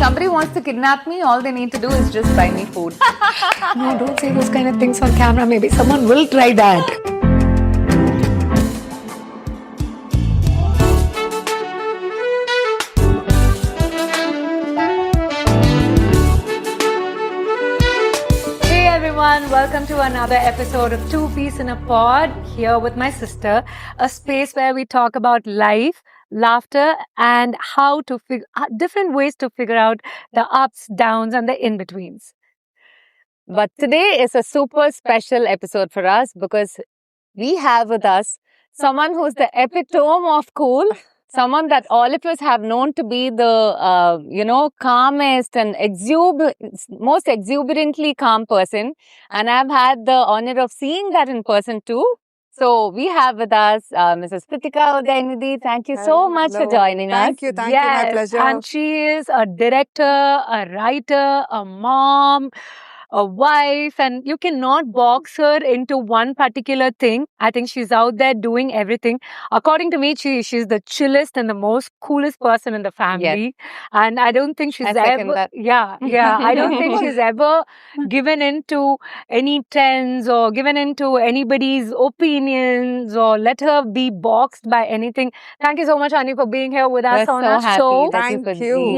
somebody wants to kidnap me, all they need to do is just buy me food. No, don't say those kind of things on camera. Maybe someone will try that. Hey everyone, welcome to another episode of Two Peas in a Pod, here with my sister, a space where we talk about life, laughter, and how to different ways to figure out the ups, downs, and the in-betweens. But today is a super special episode for us because we have with us someone who's the epitome of cool, someone that all of us have known to be the, calmest and most exuberantly calm person. And I've had the honor of seeing that in person too. So we have with us Mrs. Kiruthiga Udhayanidhi. Thank you so much for joining us. Thank you, my pleasure. And she is a director, a writer, a mom, a wife, and you cannot box her into one particular thing. I think she's out there doing everything. According to me, she's the chillest and the most coolest person in the family. Yes. And I don't think she's I second that. I don't think she's ever given into any trends or given into anybody's opinions or let her be boxed by anything. Thank you so much, Annie, for being here with us We're on so our happy show. that Thank could you. be.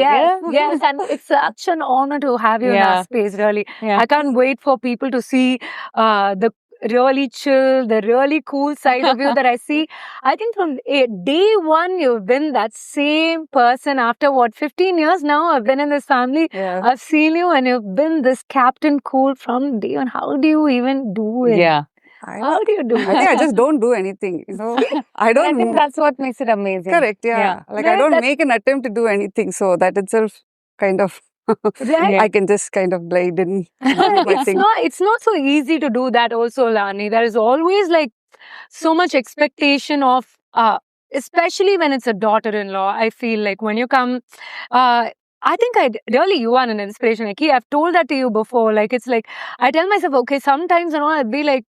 Yes, and it's such an honor to have you in our space, really. Yeah. I can't wait for people to see the really chill, the really cool side of you that I see. I think from day one, you've been that same person. After 15 years now, I've been in this family. Yeah. I've seen you and you've been this Captain Cool from day one. How do you even do it? Yeah. How do you do I it? think I just don't do anything. I I don't. think that's what makes it amazing. Correct. Yeah. Like I Right, don't that's- make an attempt to do anything. So that itself kind of. Right? I can just kind of blade in. do my thing. It's not so easy to do that also, Lani. There is always like so much expectation of especially when it's a daughter-in-law. I feel like when you come I think you are an inspiration. Like, I've told that to you before. Like, it's like, I tell myself, okay, sometimes, I'd be like,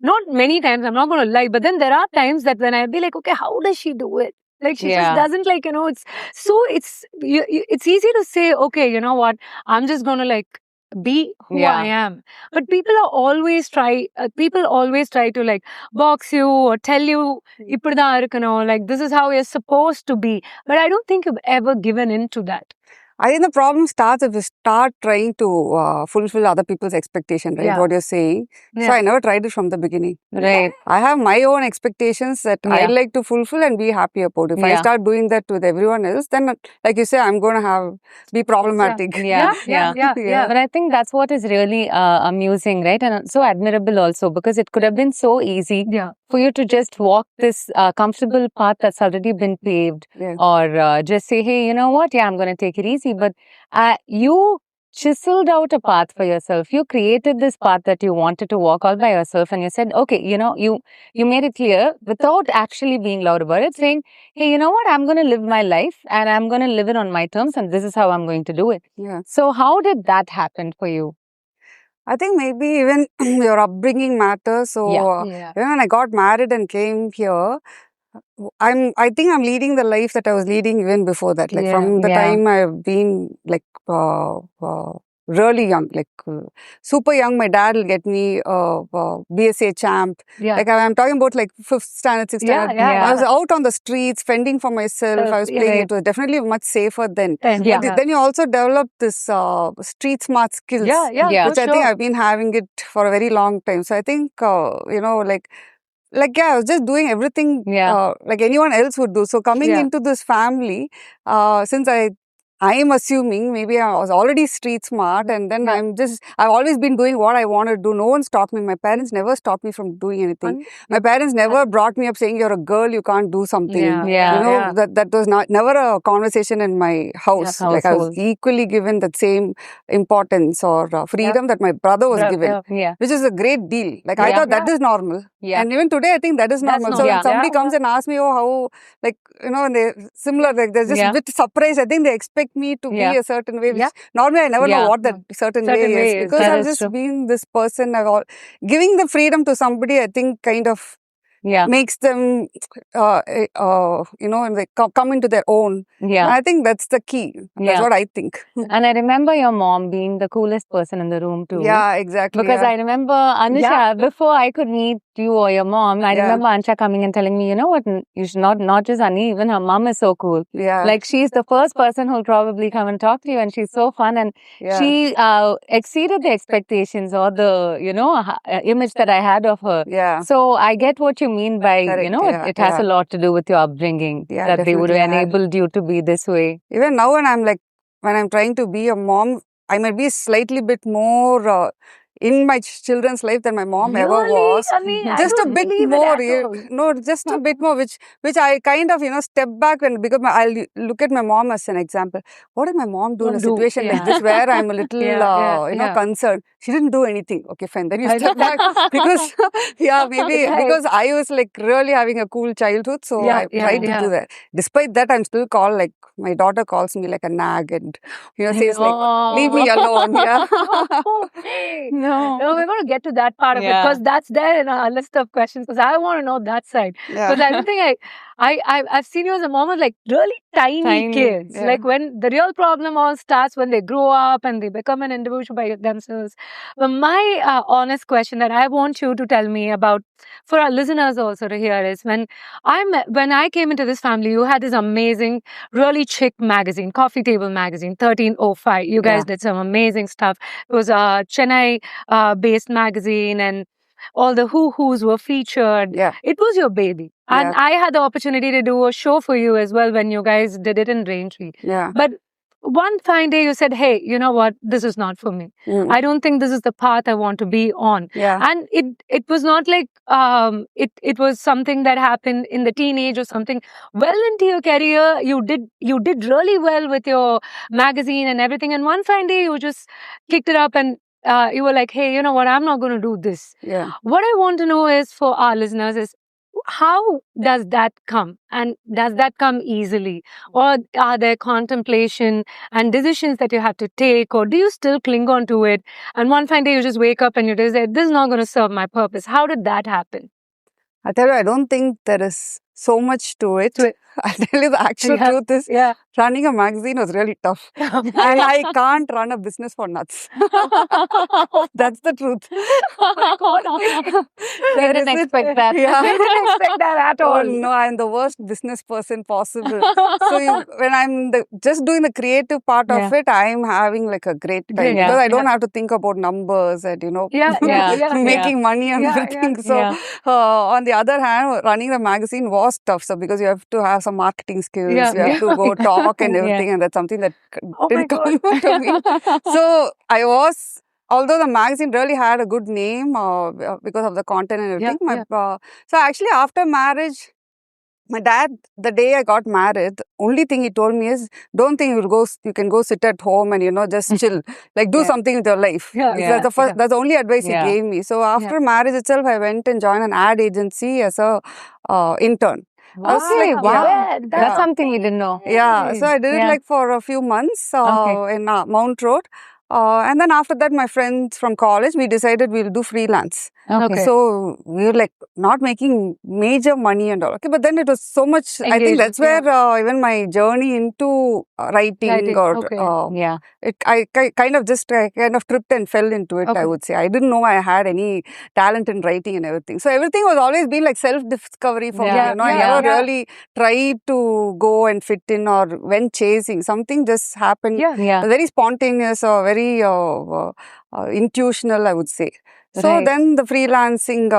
not many times, I'm not going to lie, but then there are times that when I'd be like, okay, how does she do it? Like, she just doesn't it's easy to say, okay, you know what, I'm just going to like be who I am. But people always try to like box you or tell you, like, this is how you're supposed to be. But I don't think you've ever given in to that. I think the problem starts if you start trying to fulfill other people's expectation, right? Yeah. What you're saying. So Yeah. I never tried it from the beginning. Right. I have my own expectations that I like to fulfill and be happy about. If I start doing that with everyone else, then like you say, I'm going to be problematic. Yeah. But I think that's what is really amusing, right? And so admirable also, because it could have been so easy for you to just walk this comfortable path that's already been paved, or just say, hey, you know what? Yeah, I'm going to take it easy. But you chiseled out a path for yourself. You created this path that you wanted to walk all by yourself, and you said, okay, you made it clear without actually being loud about it, saying, hey, you know what? I'm going to live my life and I'm going to live it on my terms, and this is how I'm going to do it. Yeah. So how did that happen for you? I think maybe even your upbringing matters. So when I got married and came here, I think I'm leading the life that I was leading even before that. Like from the time I've been like really young, like super young. My dad will get me BSA champ. Like I'm talking about like 5th standard, 6th standard. I was out on the streets, fending for myself. I was playing. It was definitely much safer then. But then you also develop this street smart skills. Which I think I've been having it for a very long time. So I think I was just doing everything like anyone else would do. So coming into this family, since I am assuming maybe I was already street smart, and then I've always been doing what I want to do. No one stopped me. My parents never stopped me from doing anything. My parents never brought me up saying, you're a girl, you can't do something. That was never a conversation in my house. Like I was equally given that same importance or freedom that my brother was given, which is a great deal. Like I thought that is normal. And even today, I think that is normal. So when somebody comes and asks me, how, like, they're similar, like they're just a bit surprised. I think they expect me to be a certain way, which normally I never know what that certain way is. Because I've just been this person, giving the freedom to somebody, I think kind of makes them, they come into their own. Yeah. I think that's the key. That's what I think. And I remember your mom being the coolest person in the room too. Yeah, exactly. Because I remember, Anusha, before I could meet you or your mom, I remember Ansha coming and telling me, you know what, you should not just Annie, even her mom is so cool. Yeah. Like, she's the first person who'll probably come and talk to you, and she's so fun, and she exceeded the expectations or the, image that I had of her. Yeah. So I get what you mean by, it has a lot to do with your upbringing, that they would have enabled you to be this way. Even now when I'm trying to be a mom, I might be slightly bit more in my children's life than my mom ever was. Just a bit more, just a bit more, which I kind of, step back and because I'll look at my mom as an example. What did my mom do in a situation like this where I'm a little, concerned? She didn't do anything. Okay, fine. Then you step back because, because I was like really having a cool childhood. So I tried to do that. Despite that, I'm still called, like, my daughter calls me like a nag and, says like, leave me alone. No, we're going to get to that part of it because that's there in our list of questions because I want to know that side. Because I think I've seen you as a mom of like really tiny kids. Yeah. Like when the real problem all starts when they grow up and they become an individual by themselves. But my honest question that I want you to tell me about for our listeners also to hear is when I came into this family, you had this amazing, really chic magazine, Coffee Table magazine, 1305. You guys did some amazing stuff. It was a Chennai-based magazine and all the who's were featured. Yeah. It was your baby. And I had the opportunity to do a show for you as well when you guys did it in Raintree. Yeah. But one fine day you said, hey, you know what? This is not for me. I don't think this is the path I want to be on. Yeah. And it was not like it was something that happened in the teenage or something. Well into your career, you did really well with your magazine and everything. And one fine day you just kicked it up and you were like, hey, you know what? I'm not going to do this. Yeah. What I want to know is for our listeners is how does that come? And does that come easily? Or are there contemplation and decisions that you have to take? Or do you still cling on to it? And one fine day you just wake up and you just say, this is not going to serve my purpose. How did that happen? I tell you, I don't think there is so much to it. I'll tell you the actual truth is running a magazine was really tough. And I can't run a business for nuts. That's the truth. They didn't expect that. Yeah. They didn't expect that at all. Oh, no, I'm the worst business person possible. So when I'm just doing the creative part of it, I'm having like a great time. Because I don't have to think about numbers and, making money and everything. So on the other hand, running the magazine was tough. So because you have to have some marketing skills, you have to go talk and everything, and that's something that didn't come to me. So I was, although the magazine really had a good name because of the content and everything. So actually after marriage, my dad, the day I got married, the only thing he told me is, don't think you can go sit at home and, just chill. Like, do something with your life. That's the only advice he gave me. So after marriage itself, I went and joined an ad agency as a intern. Wow. That's something we didn't know. Yeah. So I did it like for a few months in Mount Road. And then after that, my friends from college, we decided we'll do freelance. Okay. So we were like not making major money and all. Okay, but then it was so much. Engaged, I think that's where even my journey into writing I kind of tripped and fell into it. I would say I didn't know I had any talent in writing and everything. So everything was always been like self-discovery for me. I never really tried to go and fit in or went chasing. Something just happened. Very spontaneous or very intuitional, I would say. So then the freelancing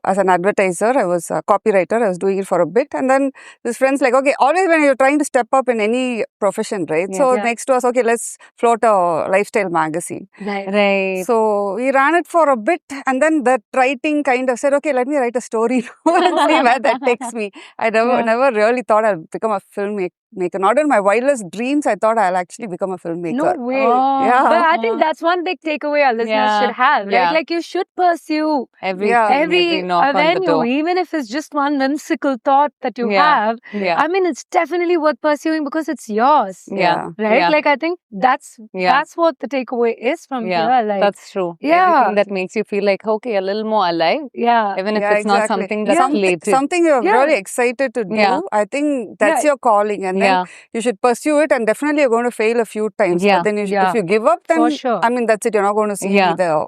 as an advertiser, I was a copywriter, I was doing it for a bit. And then this friends like, okay, always when you're trying to step up in any profession, right? So next was, okay, let's float a lifestyle magazine. Right. So we ran it for a bit and then that writing kind of said, okay, let me write a story and see where that takes me. I never really thought I'd become a filmmaker. filmmaker. Not in my wildest dreams, I thought I'll actually become a filmmaker. No way. Yeah. But I think that's one big takeaway our listeners should have, right? Yeah. Like you should pursue every knock on the avenue, door. even if it's just one whimsical thought that you have. Yeah. I mean, it's definitely worth pursuing because it's yours. Yeah. Right? Yeah. Like I think that's what the takeaway is from here. Like, that's true. Yeah. Everything that makes you feel like, okay, a little more alive. Yeah. Even if it's not something that's related. Something you're really excited to do. I think that's your calling, and then you should pursue it, and definitely you're going to fail a few times. But then if you give up, then I mean that's it. You're not going to see the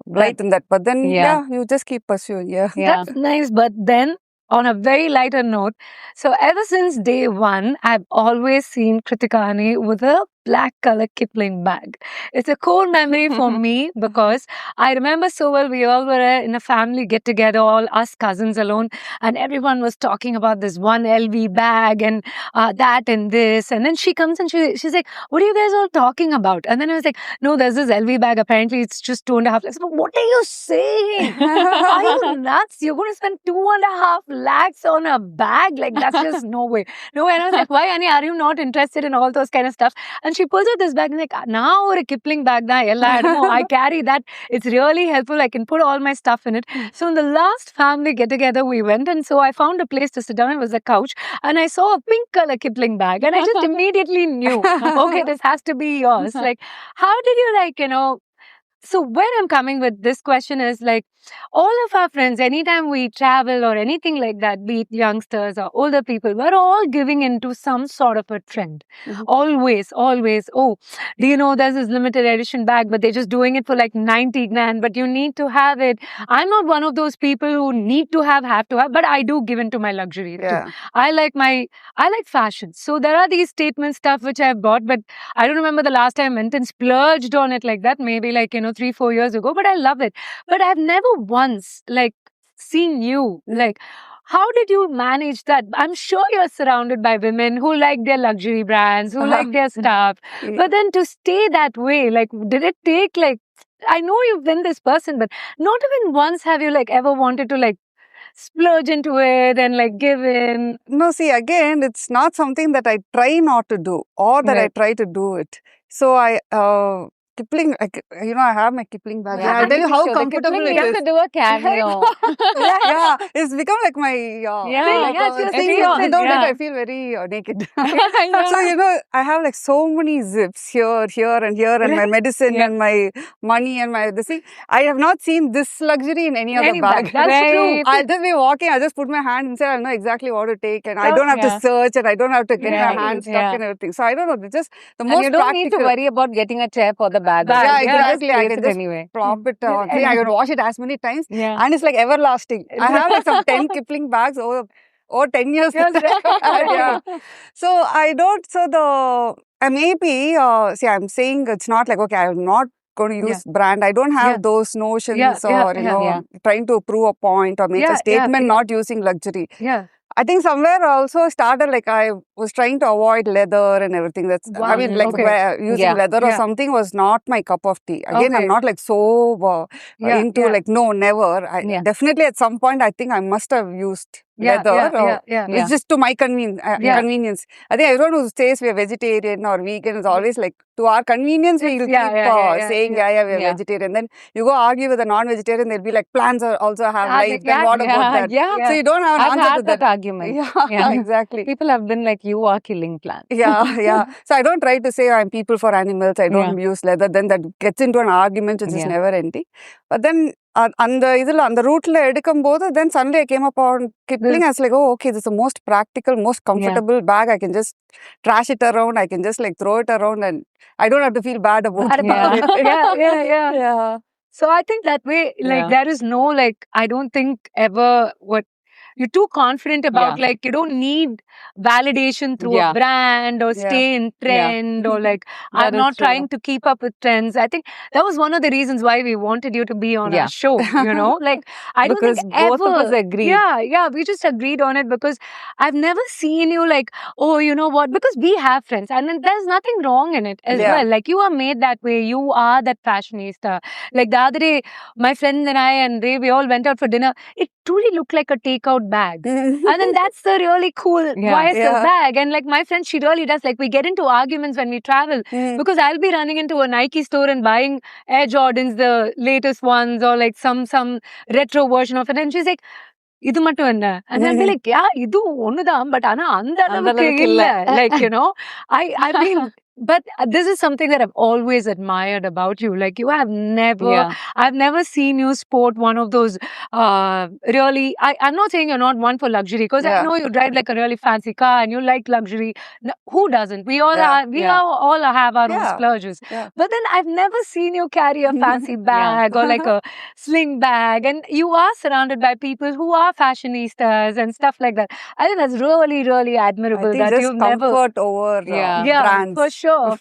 light in that. But then you just keep pursuing. That's nice. But then on a very lighter note, so ever since day one, I've always seen Kiruthiga with a black color Kipling bag. It's a core memory for me because I remember so well we all were in a family get together, all us cousins alone, and everyone was talking about this one LV bag and that and this. And then she comes and she's like, what are you guys all talking about? And then I was like, no, there's this LV bag. Apparently it's just 2.5 lakhs. But what are you saying? Are you nuts? You're going to spend 2.5 lakhs on a bag? Like that's just no way. No way. And I was like, why, Annie, are you not interested in all those kind of stuff? And she pulls out this bag and like, now a Kipling bag, I carry that. It's really helpful. I can put all my stuff in it. So in the last family get together we went, and so I found a place to sit down. It was a couch, and I saw a pink color Kipling bag, and I just immediately knew, okay, this has to be yours. Like, how did you so where I'm coming with this question is like, all of our friends, anytime we travel or anything like that, be it youngsters or older people, we're all giving into some sort of a trend. Always. Oh, do you know there's this limited edition bag, but they're just doing it for like 90 grand, but you need to have it. I'm not one of those people who need to have to have, but I do give into my luxury too. I like fashion. So there are these statement stuff which I've bought, but I don't remember the last time I went and splurged on it like that, maybe 3-4 years ago, but I love it. But I've never once seen you how did you manage that? I'm sure you're surrounded by women who like their luxury brands, who like their stuff, but then to stay that way, did it take I know you've been this person, but not even once have you ever wanted to splurge into it and give in? No, see, again, it's not something that I try not to do or that I try to do it. So Kipling, I have my Kipling bag. I'll tell you how comfortable it is. You have to do a cameo. It's become like my thing. Without it, I feel very naked. So, I have so many zips here, and here, and my medicine and my money and my this thing. I have not seen this luxury in any other bag. That's true. I'll just be walking, I'll just put my hand inside, I'll know exactly what to take, and I don't have to search, and I don't have to get my hand stuck in everything. So I don't know, it's just the most practical. You don't need to worry about getting a chair for the bag. Exactly. I can just prop it on. I can wash it as many times, and it's everlasting. I have some 10 Kipling bags over 10 years. So I don't. So maybe I'm saying it's not okay, I'm not going to use brand. I don't have those notions or trying to prove a point or make a statement not using luxury. I think somewhere also started I was trying to avoid leather and everything. That's using leather or something was not my cup of tea. Again, I'm not so into no, never. Definitely at some point I think I must have used leather. It's just to my convenience. I think everyone who says we are vegetarian or vegan is always to our convenience we will keep saying we are vegetarian. Then you go argue with a non-vegetarian, they'll be plants also have life. Then what about that? So you don't have an answer to that argument. Yeah, exactly. People have been you are killing plants. So I don't try to say I'm people for animals. I don't use leather. Then that gets into an argument which is never ending. But then on the route then suddenly I came upon Kipling. I was okay, this is the most practical, most comfortable bag. I can just trash it around. I can just throw it around, and I don't have to feel bad about it. So I think that way, there is no I don't think ever you're too confident about you don't need validation through a brand or stay in trend or I'm not trying to keep up with trends. I think that was one of the reasons why we wanted you to be on our show, I don't because think both of us agreed. We just agreed on it because I've never seen you oh, you know what, because we have friends and then there's nothing wrong in it as well. You are made that way. You are that fashionista. The other day, my friend and I and Ray, we all went out for dinner. It truly look like a takeout bag. And then that's the really cool YSL bag. And like my friend, she really does. Like we get into arguments when we travel because I'll be running into a Nike store and buying Air Jordans, the latest ones, or like some retro version of it. And she's like, இது மட்டும் என்ன? And I'll be like, yeah, இது ஒண்ணுதான், but ஆனா அந்த அளவுக்கு இல்ல. Like, you know, I mean, but this is something that I've always admired about you. Like you have never, I've never seen you sport one of those really, I'm not saying you're not one for luxury, because I know you drive like a really fancy car and you like luxury. No, who doesn't? We all all have our own splurges. But then I've never seen you carry a fancy bag or like a sling bag, and you are surrounded by people who are fashionistas and stuff like that. I think that's really, really admirable. I think that just you've comfort never over brands.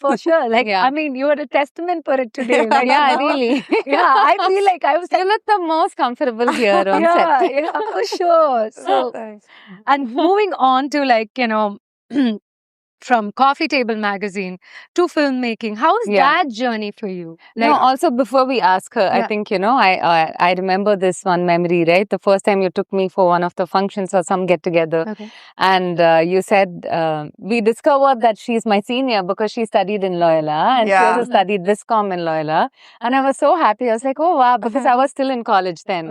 for sure. Like I mean, you are a testament for it today. Like, Really. I feel like I was. You look the most comfortable here on set. Yeah, for sure. So, and moving on to like, you know, from Coffee Table Magazine to filmmaking, how is that journey for you? Like, no, also before we ask her, I think, you know, I remember this one memory, right? The first time you took me for one of the functions or some get together, and you said we discovered that she's my senior because she studied in Loyola and she also studied Viscom in Loyola, and I was so happy. I was like, oh wow, because I was still in college then.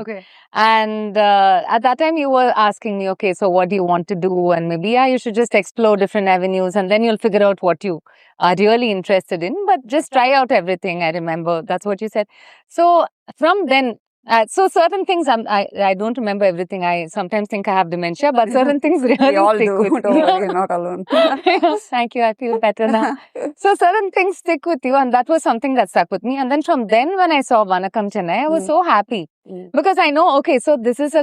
And at that time you were asking me, okay, so what do you want to do? And maybe you should just explore different avenues, and then you'll figure out what you are really interested in, but just try out everything. I remember that's what you said. So from then, so certain things I don't remember everything. I sometimes think I have dementia, but certain things really we all stick do. with Don't me. worry, you're not alone. Thank you. I feel better now. So certain things stick with you, and that was something that stuck with me. And then from then, when I saw Vanakkam Chennai, I was so happy. Because I know, okay, so this is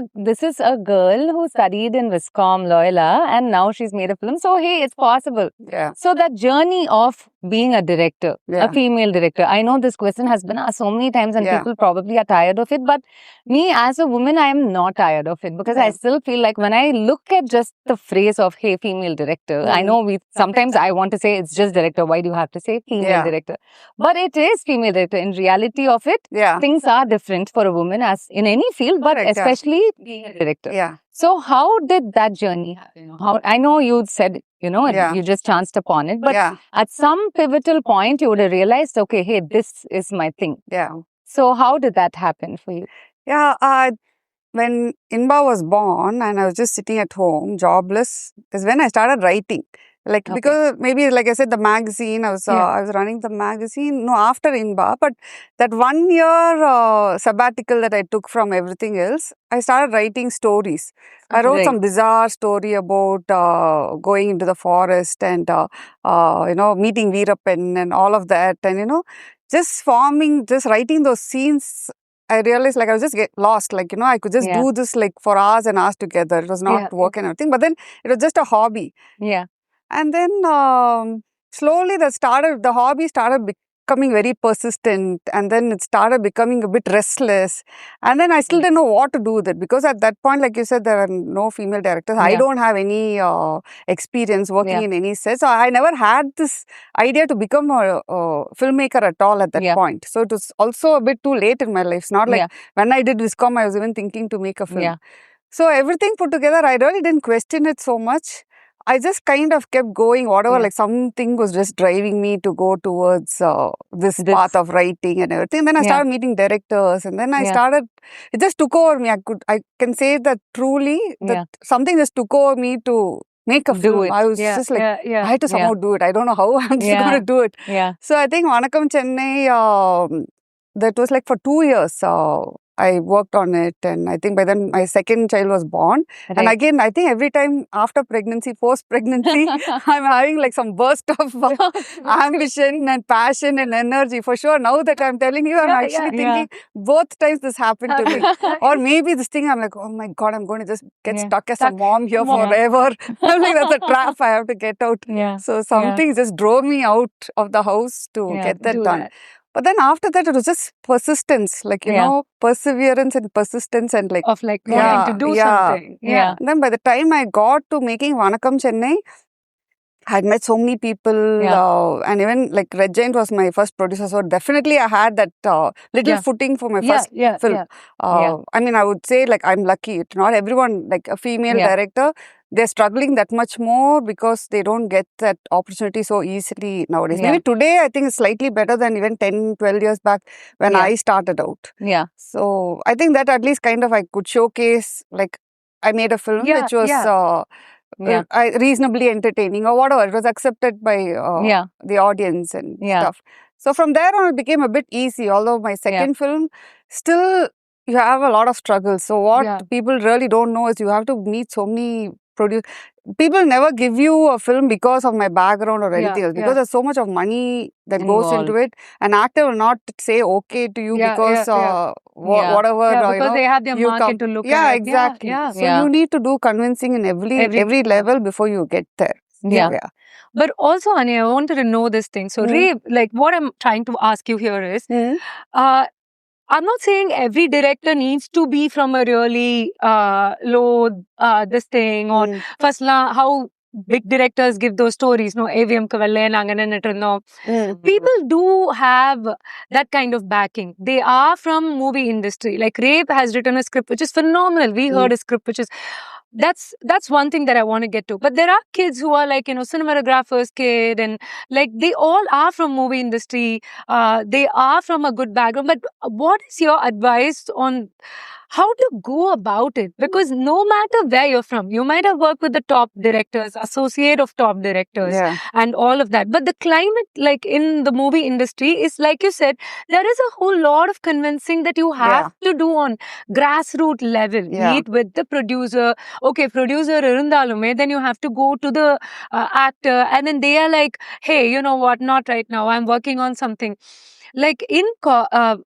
a girl who studied in Viscom, Loyola, and now she's made a film. So hey, it's possible. So that journey of being a director, a female director. I know this question has been asked so many times, and people probably are tired of it. But me as a woman, I am not tired of it, because I still feel like when I look at just the phrase of hey, female director, I know sometimes I want to say it's just director. Why do you have to say female director? But it is female director. In reality of it, things are different for a woman as in any field, but especially being a director. So how did that journey happen? How, I know you said, you know, you just chanced upon it, but at some pivotal point you would have realized, okay, hey, this is my thing. So how did that happen for you? When Inba was born and I was just sitting at home, jobless, is when I started writing. Like, because maybe, like I said, the magazine, I was running the magazine, no, after Inba, but that 1 year sabbatical that I took from everything else, I started writing stories. I wrote some bizarre story about going into the forest and, you know, meeting Veerappan and all of that. And, you know, just writing those scenes, I realized like I was just get lost. Like, you know, I could just do this like for hours and hours together. It was not work and everything. But then it was just a hobby. And then slowly the hobby started becoming very persistent, and then it started becoming a bit restless. And then I still didn't know what to do with it, because at that point, like you said, there are no female directors. I don't have any experience working in any set. So I never had this idea to become a filmmaker at all at that point. So it was also a bit too late in my life. It's not like when I did Viscom, I was even thinking to make a film. So everything put together, I really didn't question it so much. I just kind of kept going, whatever, like something was just driving me to go towards this path of writing and everything. Then I started meeting directors, and then I started, it just took over me. I can say that truly, that something just took over me to make a film. I was just like, I had to somehow do it. I don't know how, I'm just going to do it. So I think Vanakkam Chennai, that was like for 2 years. I worked on it, and I think by then my second child was born. And again, I think every time after pregnancy, post-pregnancy, I'm having like some burst of ambition and passion and energy. For sure, now that I'm telling you, I'm actually thinking both times this happened to me. Or maybe this thing, I'm like, oh my God, I'm going to just get stuck as a mom here forever. I'm like, that's a trap, I have to get out. So something just drove me out of the house to get that done. But then after that, it was just persistence, like, you know, perseverance and persistence, and like... Of like wanting to do something. And then by the time I got to making Vanakkam Chennai, I had met so many people, and even like Red Giant was my first producer, so definitely I had that little footing for my first film. I mean, I would say like I'm lucky. Not everyone, like a female director, they're struggling that much more because they don't get that opportunity so easily nowadays. Maybe today I think it's slightly better than even 10, 12 years back when I started out. So I think that at least kind of I could showcase, like I made a film which was reasonably entertaining or whatever. It was accepted by the audience and stuff. So from there on, it became a bit easy. Although my second film, still you have a lot of struggles. So what people really don't know is you have to meet so many people never give you a film because of my background or anything else, because there's so much of money that goes into it. An actor will not say okay to you because whatever because they have their market to look at. Exactly. So you need to do convincing in every level before you get there. But also, Annie, I wanted to know this thing. So, Ray, like what I'm trying to ask you here is, I'm not saying every director needs to be from a really low this thing or first how big directors give those stories. No, AVM Kavalle, no. People do have that kind of backing. They are from movie industry. Like Ray has written a script which is phenomenal. We heard a script which is that's one thing that I want to get to. But there are kids who are like, cinematographer's kid, and like they all are from movie industry. They are from a good background. But what is your advice on how to go about it? Because no matter where you're from, you might have worked with the top directors, associate of top directors, and all of that. But the climate, like in the movie industry, is like you said, there is a whole lot of convincing that you have to do on grassroots level. Meet with the producer. Okay, producer irundalume, then you have to go to the actor, and then they are like, hey, you know what, not right now, I'm working on something. Like in our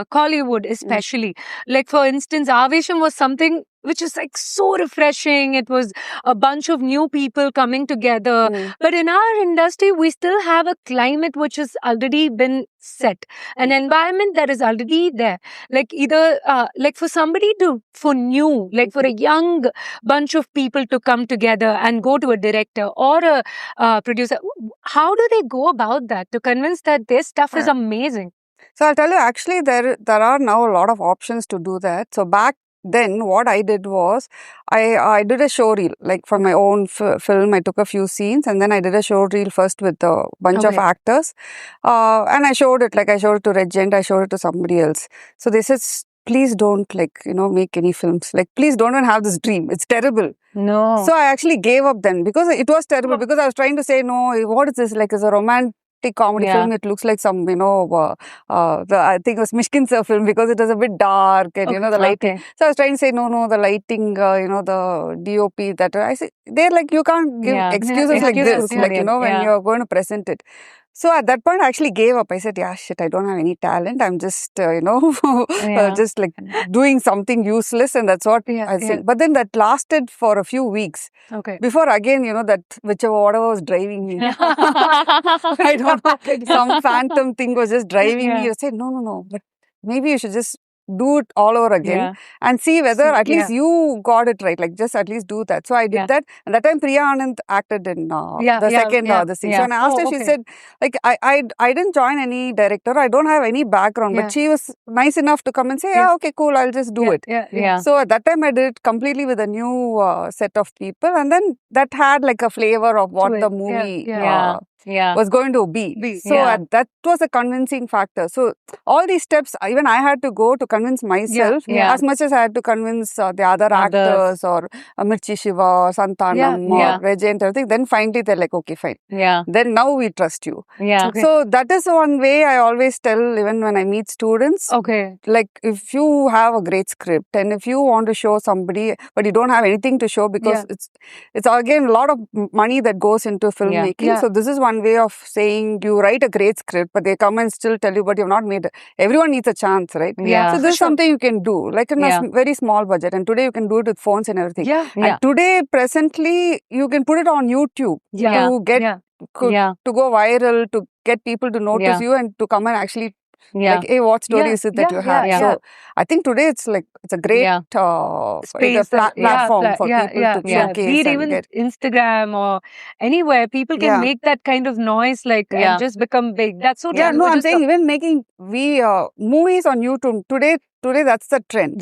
Collywood especially, like for instance, Avesham was something which is like so refreshing. It was a bunch of new people coming together. But in our industry, we still have a climate which has already been set, an environment that is already there. Like either, like for somebody for a young bunch of people to come together and go to a director or a producer, how do they go about that to convince that this stuff is amazing? So I'll tell you, actually, there are now a lot of options to do that. So back then, what I did was, I did a show reel, like for my own film. I took a few scenes and then I did a show reel first with a bunch of actors. And I showed it to Red Giant, I showed it to somebody else. So they said, please don't make any films. Like, please don't even have this dream. It's terrible. No. So I actually gave up then because it was terrible, because I was trying to say, no, what is this? Like, it's a romantic comedy film. It looks like some, I think it was Mishkin's film, because it was a bit dark and, the lighting. So I was trying to say, no, the lighting, the DOP, that I say, they're like, you can't give excuses like this, when you're going to present it. So at that point, I actually gave up. I said, shit, I don't have any talent. I'm just, just like doing something useless, and that's what I said. But then that lasted for a few weeks. Before again, that whatever was driving me. I don't know. Some phantom thing was just driving me. I said, no. But maybe you should just do it all over again and see whether at least you got it right. Like, just at least do that. So I did that. And that time Priya Anand acted in the second the scene. So when I asked her, she said, like, I didn't join any director. I don't have any background. But she was nice enough to come and say, okay, cool, I'll just do it. So at that time I did it completely with a new set of people. And then that had like a flavor of what the movie was going to be. So that was a convincing factor. So all these steps, even I had to go to convince myself as much as I had to convince the other actors or Mirchi Shiva or Santanam or Regent, everything. Then finally they're like, okay, fine. Then now we trust you. So that is one way I always tell, even when I meet students. Like, if you have a great script and if you want to show somebody, but you don't have anything to show, because it's again a lot of money that goes into filmmaking. So this is one way of saying, you write a great script, but they come and still tell you, but you've not made it. Everyone needs a chance, right? So this is something you can do, like in a very small budget. And today you can do it with phones and everything. And today, presently, you can put it on YouTube to get to go viral, to get people to notice you and to come and actually Like, hey, what story is it that you have? So I think today it's a great space, platform for people to showcase. Be it even Instagram or anywhere, people can make that kind of noise, and just become big. That's so true. Yeah, no, I'm saying even making movies on YouTube today that's the trend.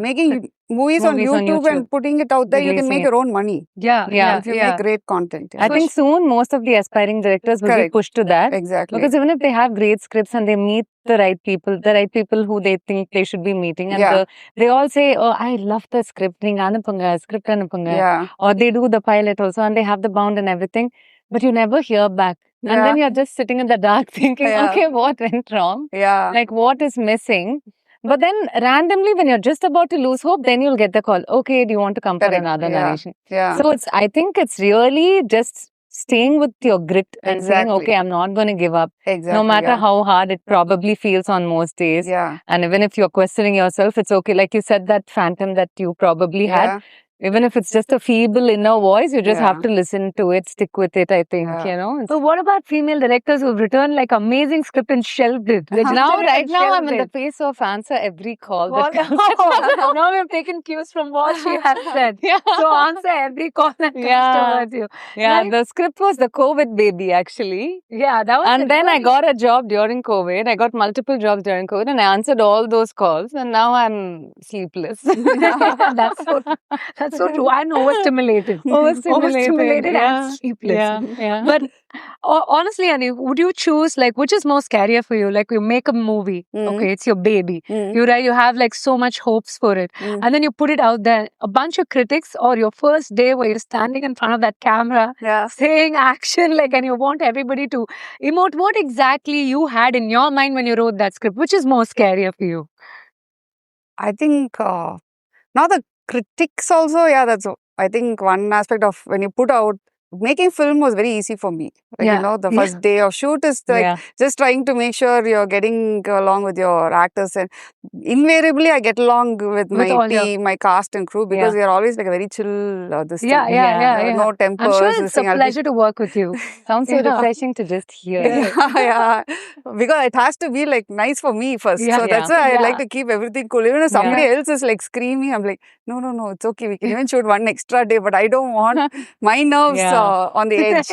Making movies on YouTube and putting it out there, you can make your own money. If you make great content. I think soon most of the aspiring directors will be pushed to that. Exactly. Because even if they have great scripts and they meet the right people who they think they should be meeting, and they all say, oh, I love the script, script anupunga. Or they do the pilot also and they have the bound and everything, but you never hear back. And then you're just sitting in the dark thinking, okay, what went wrong? Like, what is missing? But then randomly, when you're just about to lose hope, then you'll get the call. Okay, do you want to come for another narration? So I think it's really just staying with your grit and saying, okay, I'm not going to give up. No matter how hard it probably feels on most days. And even if you're questioning yourself, it's okay. Like you said, that phantom that you probably had. Even if it's just a feeble inner voice, you just have to listen to it, stick with it, I think, So what about female directors who've written amazing script and shelved it? Right now I'm in the face of answer every call. Now we've taken cues from what she has said. So answer every call that comes towards you. The script was the COVID baby, actually. That was. And then I got a job during COVID. I got multiple jobs during COVID and I answered all those calls and now I'm sleepless. That's so true. And overstimulated. Overstimulated and sleepless. But honestly, Annie, would you choose which is more scarier for you? You make a movie, okay, it's your baby. You have so much hopes for it, and then you put it out there. A bunch of critics, or your first day where you're standing in front of that camera, saying action, and you want everybody to emote. What exactly you had in your mind when you wrote that script? Which is more scarier for you? I think now the critics also, that's I think one aspect of when you put out, making film was very easy for me. The first day of shoot is just trying to make sure you're getting along with your actors, and invariably I get along with my team, my cast and crew, because we are always a very chill this thing. No tempers. I'm sure it's a pleasure to work with you. Sounds so refreshing to just hear. Because it has to be nice for me first. So that's why I like to keep everything cool. Even if somebody else is screaming, I'm like, no, it's okay. We can even shoot one extra day, but I don't want my nerves on the edge.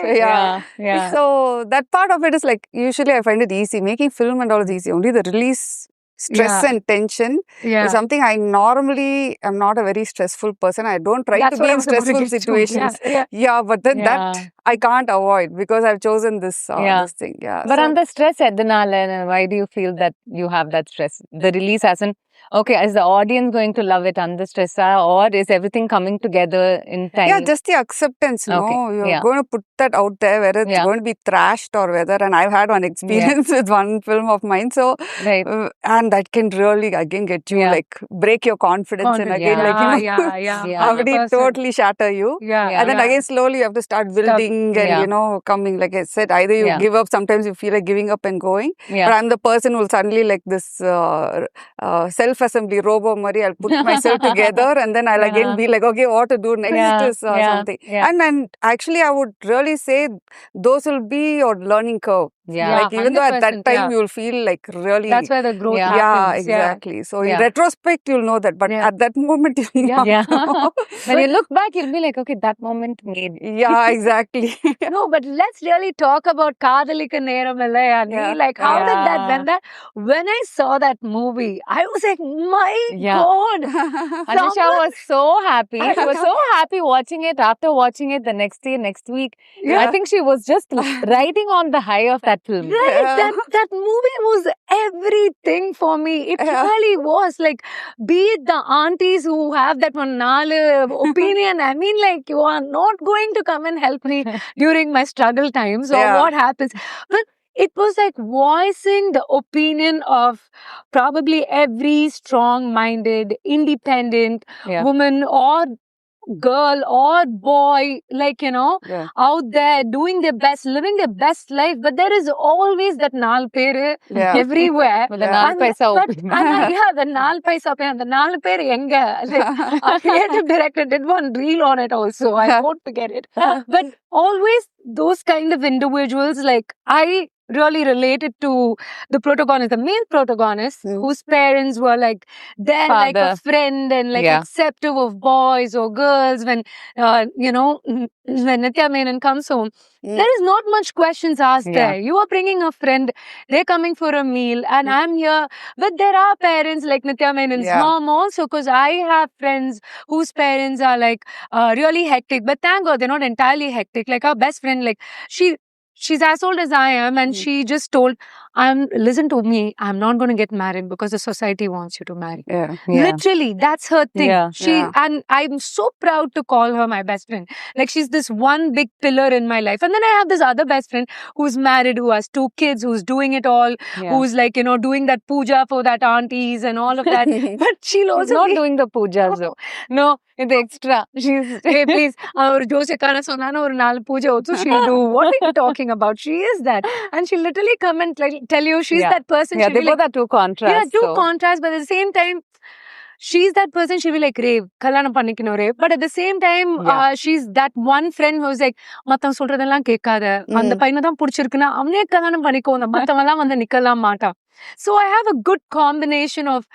So that part of it is usually I find it easy. Making film and all is easy. Only the release stress and tension is something I normally am not a very stressful person. I don't try to be in stressful situations. But then that I can't avoid because I've chosen this thing. But on the stress, why do you feel that you have that stress? The release hasn't. Okay, is the audience going to love it under stress, or is everything coming together in time? Yeah, just the acceptance, You're going to put that out there, whether it's going to be thrashed or whether, and I've had one experience with one film of mine, so, and that can really, again, get you, break your confidence and again, already totally shatter you. And then again, slowly you have to start building and, coming, like I said, either you give up, sometimes you feel like giving up and going, but I'm the person who will suddenly this self-assembly robo Mari, I'll put myself together and then I'll again be okay, what to do next is something. And then actually I would really say those will be your learning curve. Even though at that time you'll feel really... That's where the growth happens. Yeah, exactly. So in retrospect, you'll know that. But at that moment, you'll not know. When you look back, you'll be like, okay, that moment made. Yeah, exactly. No, but let's really talk about Kadalika Neramilla. How did that, when I saw that movie, I was like, my God. Anisha was so happy. She was so happy watching it. After watching it the next day, next week, I think she was just riding on the high of that film. Right, that movie was everything for me. It really was. Be it the aunties who have that one opinion. I mean, you are not going to come and help me during my struggle times or what happens. But it was voicing the opinion of probably every strong-minded, independent woman or girl or boy, out there doing their best, living their best life. But there is always that naal pere everywhere. The naal paisa opinion. The naal paisa opinion. The naal pere enga. Our creative director did one reel on it also. I won't forget it. But always those kind of individuals, I really related to the protagonist, the male protagonist, whose parents were like there, like a friend and like acceptive of boys or girls. When when Nitya Menon comes home, there is not much questions asked there. You are bringing a friend, they're coming for a meal, and I'm here. But there are parents like Nitya Menon's mom also, because I have friends whose parents are like really hectic. But thank God they're not entirely hectic. Like our best friend, like she's as old as I am, and she just told, listen to me, I'm not going to get married because the society wants you to marry. Literally, that's her thing. And I'm so proud to call her my best friend. Like, she's this one big pillar in my life. And then I have this other best friend who's married, who has 2 kids, who's doing it all, who's like, doing that puja for that aunties and all of that. But she'll also not doing the pujas though. No, it's extra. She's, hey, please, or Josekana Sonana or Nal Puja also she'll do. What are you talking about? She is that. And she'll literally come and tell you she's that person. Yeah, they both are two contrasts. Yeah, two contrasts, but at the same time, she's that person, she'll be like, rave, kalyanam pannikino rave. But at the same time, she's that one friend who's like, mattam solradhellam kekkada. And the paina dhan pudichirukuna, avane kalyanam pannikko, mattamella vandu nikkalam maata. So I have a good combination of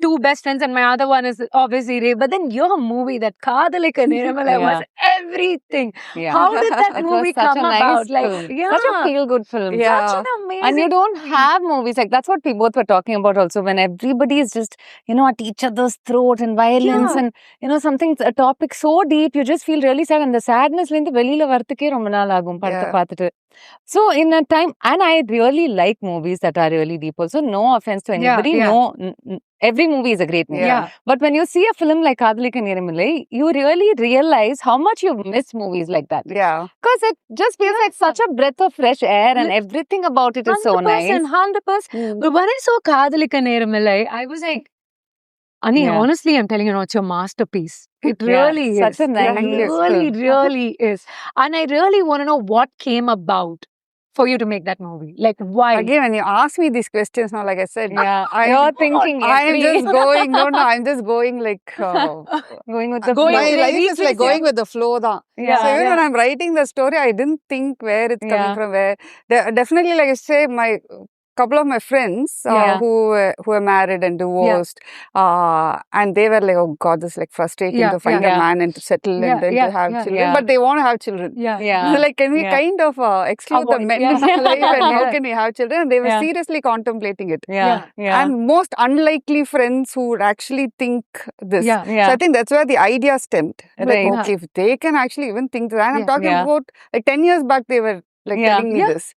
2 best friends, and my other one is obviously Ray. But then your movie, that Kadalika Niramalai, was everything. How did that movie come about? Such a feel-good film. Such an amazing. And you don't have movies like that's what we both were talking about also, when everybody is just at each other's throat and violence and something, a topic so deep, you just feel really sad, and the sadness linde velila varthuke romba naal agum padutha paathutu. So in a time, and I really like movies that are really deep also. No offense to anybody. No, every movie is a great movie. But when you see a film like Kadalika Niramalai, you really realize how much you've missed movies like that. Yeah. Because it just feels like such a breath of fresh air, and everything about it is so nice. 100%. But when I saw Kadalika Niramalai, I was like, Annie, honestly, I'm telling you, it's your masterpiece. It really is. Such a nice It really is. And I really want to know what came about for you to make that movie. Like, why? Again, when you ask me these questions now, like I said, you're thinking I'm just going, I'm just going like, going with the flow. My life is like going with the flow. So even when I'm writing the story, I didn't think where it's coming from, where. Definitely, like I say, my couple of my friends who were married and divorced, and they were like, oh God, this is like frustrating to find a man and to settle and then to have children, but they want to have children. Like, can we kind of exclude the men in our life, and how can we have children? And they were seriously contemplating it. And most unlikely friends who would actually think this. So I think that's where the idea stemmed. Like, okay, if they can actually even think that. And I'm talking about like 10 years back, they were like telling me this.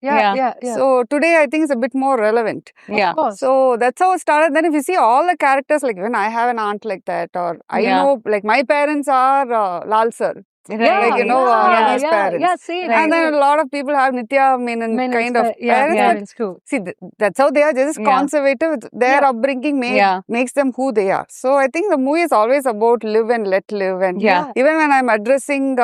So today I think it's a bit more relevant. Of course. So that's how it started. Then if you see all the characters, like when I have an aunt like that, or I know, like my parents are Lal Sir. His parents. Yeah, same. And then a lot of people have Nitya Menon kind of parents. True. See, that's how they are. They're just conservative. Their upbringing makes them who they are. So I think the movie is always about live and let live. And even when I'm addressing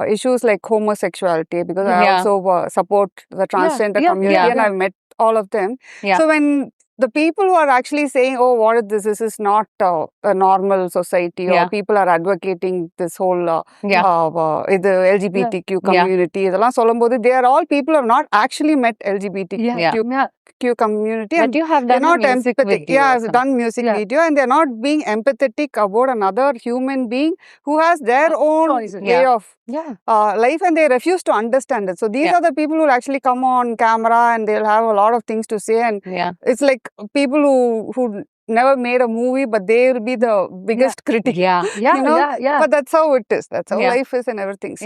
issues like homosexuality, because I also support the transgender community and I've met all of them. So when the people who are actually saying, oh, what is this? This is not a normal society, or people are advocating this whole the LGBTQ community. They are all people who have not actually met LGBTQ community. But you have done music video. I've done music video, and they're not being empathetic about another human being who has their own way of life, and they refuse to understand it. So these are the people who will actually come on camera and they'll have a lot of things to say, and it's like people who never made a movie, but they will be the biggest critic. But that's how it is. That's how life is and everything.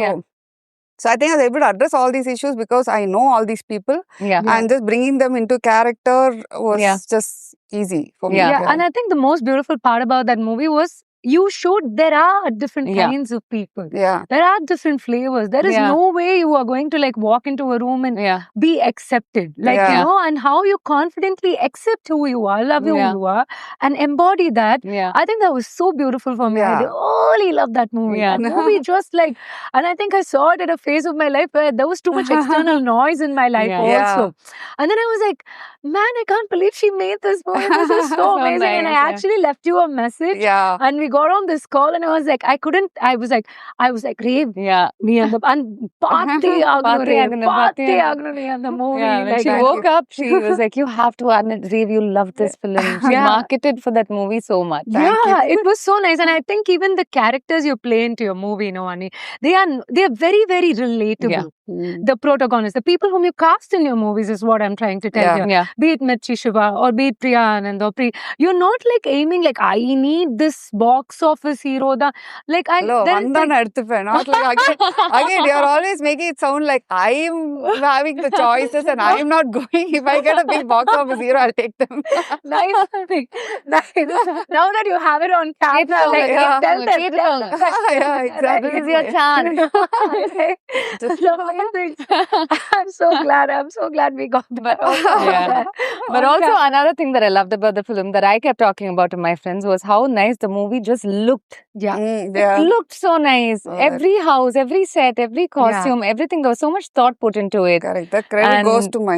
So I think I was able to address all these issues because I know all these people, and just bringing them into character was just easy for me. And I think the most beautiful part about that movie was you showed there are different kinds of people. There are different flavors. There is no way you are going to like walk into a room and be accepted. Like, and how you confidently accept who you are, love who you are, and embody that. I think that was so beautiful for me. I really love that movie. That movie just like, and I think I saw it at a phase of my life where there was too much external noise in my life also. And then I was like, man, I can't believe she made this movie. This is so So amazing. And I nice, yeah. actually left you a message. Yeah. And we got on this call, and I was like, I was like, Rave, Yeah. me and the and Paati Agnu and the movie. Yeah, when like, she woke up, she was like, "You have to admit, Rave, you love this film." She Yeah. marketed for that movie so much. Yeah, it was so nice. And I think even the characters you play into your movie, Annie, they are very, very relatable. Yeah. The protagonists, the people whom you cast in your movies is what I'm trying to tell Yeah. you. Yeah. Be it Mirchi Shiva or be it Priya Anand or you're not like aiming like, I need this box office hero. Like Hello, vandana eduthupen. Not like again, you're always making it sound like I'm having the choices and I'm not going. If I get a big box office hero, I'll take them. nice. Now that you have it on camera, like, yeah. tell them. Yeah, exactly. This is your chance. I'm so glad we got that. Yeah. But also another thing that I loved about the film that I kept talking about to my friends was how nice the movie just looked. Yeah. Yeah. It looked so nice. Every house, every set, every costume, everything. There was so much thought put into it. Correct. That credit goes to my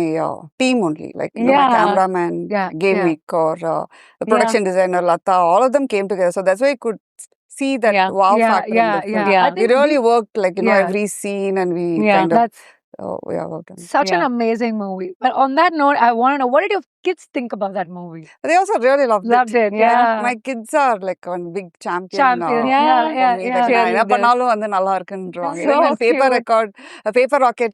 team only. Like my cameraman, Gamik, or the production designer, Lata. All of them came together. So that's why you could see that wow factor in the film. We really worked like, every scene, and we kind of... Such an amazing movie. But on that note, I want to know, what did your kids think about that movie? They also really loved it. Yeah. My kids are like one big champion. Paper Rocket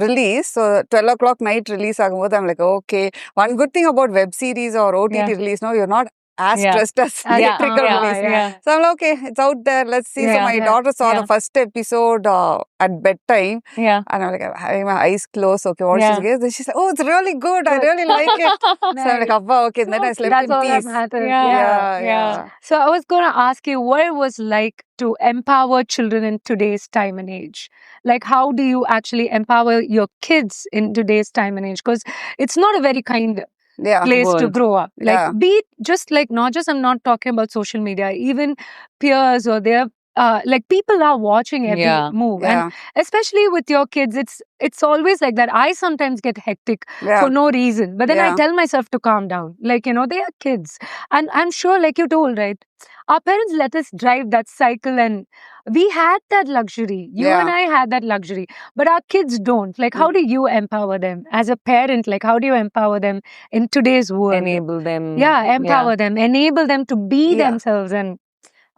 release, so 12 o'clock night release, I'm like, okay. One good thing about web series or OTT release, no, you're not as stressed as theatrical release. So I'm like, okay, it's out there, let's see. So my daughter saw the first episode at bedtime. And I'm like, having my eyes closed, okay, what she's getting? She's like, oh, it's really good, I really like it. So I'm like, Abba, okay, and then I slept in peace. Yeah. So I was going to ask you what it was like to empower children in today's time and age. Like, how do you actually empower your kids in today's time and age? Because it's not a very kind place to grow up. Like, be it just like, not just, I'm not talking about social media, even peers or their like, people are watching every move. And especially with your kids, it's always like that. I sometimes get hectic for no reason. But then I tell myself to calm down. Like, they are kids. And I'm sure, like you told, right? Our parents let us drive that cycle, and we had that luxury. You and I had that luxury. But our kids don't. Like, how do you empower them? As a parent, like, how do you empower them in today's world? Enable them. Empower them. Enable them to be themselves. And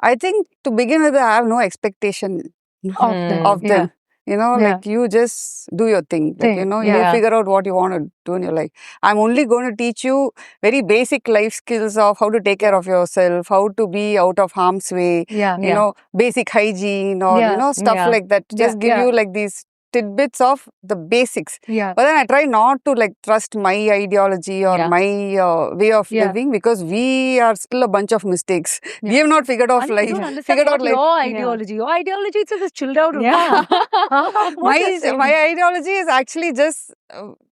I think to begin with, I have no expectation of them. Like, you just do your thing. Like, you figure out what you want to do in your life. I'm only going to teach you very basic life skills of how to take care of yourself, how to be out of harm's way, basic hygiene or, stuff like that. Just give you like these tidbits of the basics. But then I try not to like trust my ideology or my way of living, because we are still a bunch of mistakes. We have not figured out life. Figured out your ideology. Your ideology itself is chilled out. My ideology is actually just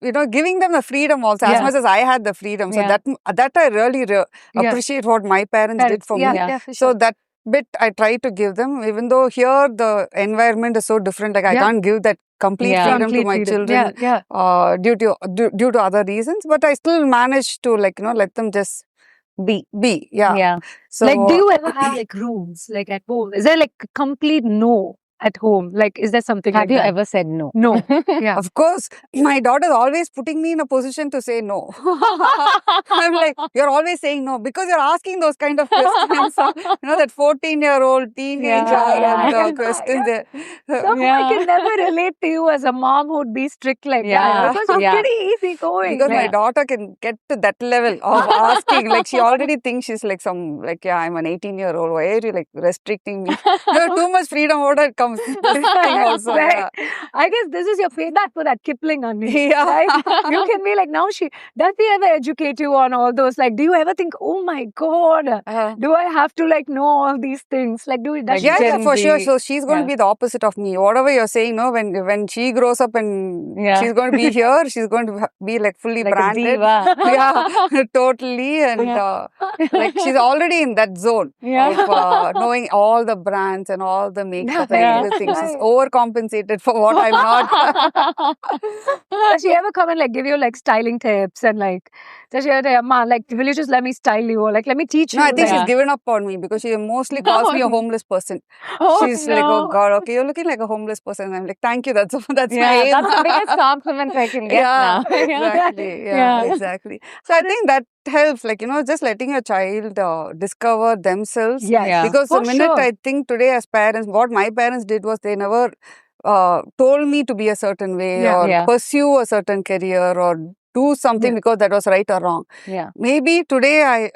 giving them the freedom also, as much as I had the freedom. So that I really appreciate what my parents did for me. So that bit I try to give them, even though here the environment is so different. Like, I can't give that complete freedom to my children due to other reasons, but I still manage to like let them just be. So, like, do you ever have like rules like at home? Is there like complete no at home? Like, is there something Have like you that? ever said no? No. Of course, my daughter's always putting me in a position to say no. I'm like, you're always saying no because you're asking those kind of questions. That 14-year-old teenager questions there. I can never relate to you as a mom who'd be strict like that, because you're pretty easy going. Because my daughter can get to that level of asking. Like, she already thinks she's like I'm an 18-year-old. Why are you like restricting me? You have too much freedom. What it comes. Also, I guess this is your feedback for that Kipling, Anni. Right? You can be like, now does he ever educate you on all those? Like, do you ever think, oh my God, do I have to like know all these things? Like, for sure. So she's going to be the opposite of me. Whatever you're saying, when she grows up and she's going to be here, she's going to be like fully like branded. Totally. And like, she's already in that zone of knowing all the brands and all the makeup and negative things. She's overcompensated for what I'm not. Does she ever come and like give you like styling tips and like does she ever say, "Ma, like will you just let me style you or like let me teach you?" No, I think like, she's given up on me because she mostly calls me a homeless person. She's like, "Oh God, okay, you're looking like a homeless person." And I'm like, "Thank you, that's my aim." That's the biggest compliment I can get now. Exactly. Yeah, exactly. So I think that helps, like, just letting your child discover themselves. Yes. Yeah. Because For the minute sure. I think today as parents, what my parents did was they never told me to be a certain way or pursue a certain career or do something because that was right or wrong. Yeah. Maybe today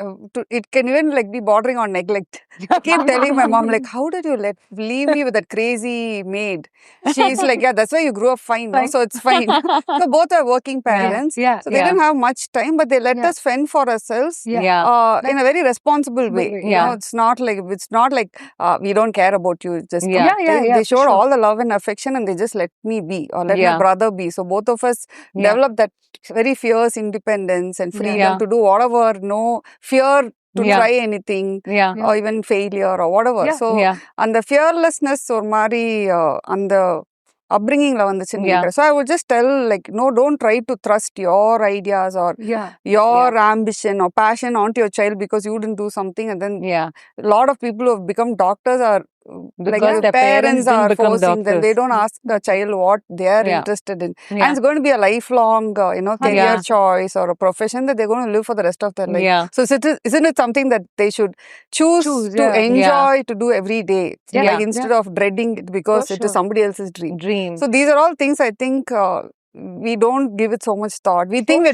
it can even like be bordering on neglect. I keep telling my mom, like, how did you leave me with that crazy maid? She's like, yeah, that's why you grew up fine, no? So it's fine. So both are working parents. Yeah. So they didn't have much time, but they let us fend for ourselves in a very responsible way. You know, it's not like we don't care about you. It's just they showed all the love and affection and they just let me be or let my brother be. So both of us developed that very fierce independence and freedom to do whatever, no fear to try anything or even failure or whatever. So and the fearlessness or Mari and the upbringing la so I would just tell like, no, don't try to thrust your ideas or your ambition or passion onto your child because you didn't do something. And then a lot of people who have become doctors are because like their parents are become forcing them. They don't ask the child what they are interested in. And it's going to be a lifelong career choice or a profession that they're going to live for the rest of their life. So isn't it something that they should choose to enjoy to do every day, like instead of dreading it because it is somebody else's dream. So these are all things I think we don't give it so much thought. We think we're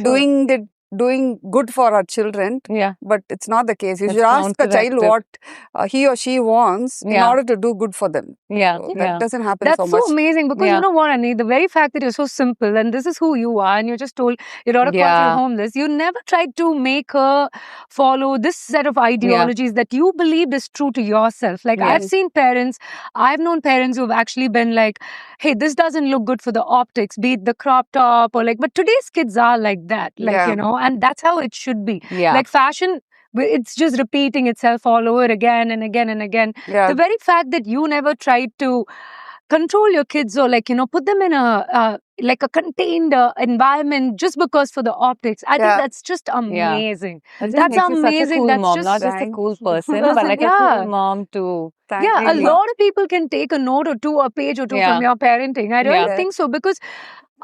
doing good for our children, but it's not the case. You should ask a child what he or she wants in order to do good for them. So that doesn't happen so much. That's so amazing because you know what, Annie, the very fact that you're so simple and this is who you are and you just told your daughter calls you homeless, you never tried to make her follow this set of ideologies that you believed is true to yourself. Like I've known parents who've actually been like, hey, this doesn't look good for the optics, be it the crop top or like, but today's kids are like that, like, you know, and that's how it should be. Like fashion, it's just repeating itself all over again and again and again. The very fact that you never tried to control your kids or like, you know, put them in a like a contained environment just because for the optics. I think that's just amazing. That's amazing. That's cool just not just a cool person, but like a cool mom too. A lot of people can take a note or two, a page or two from your parenting. I really think so because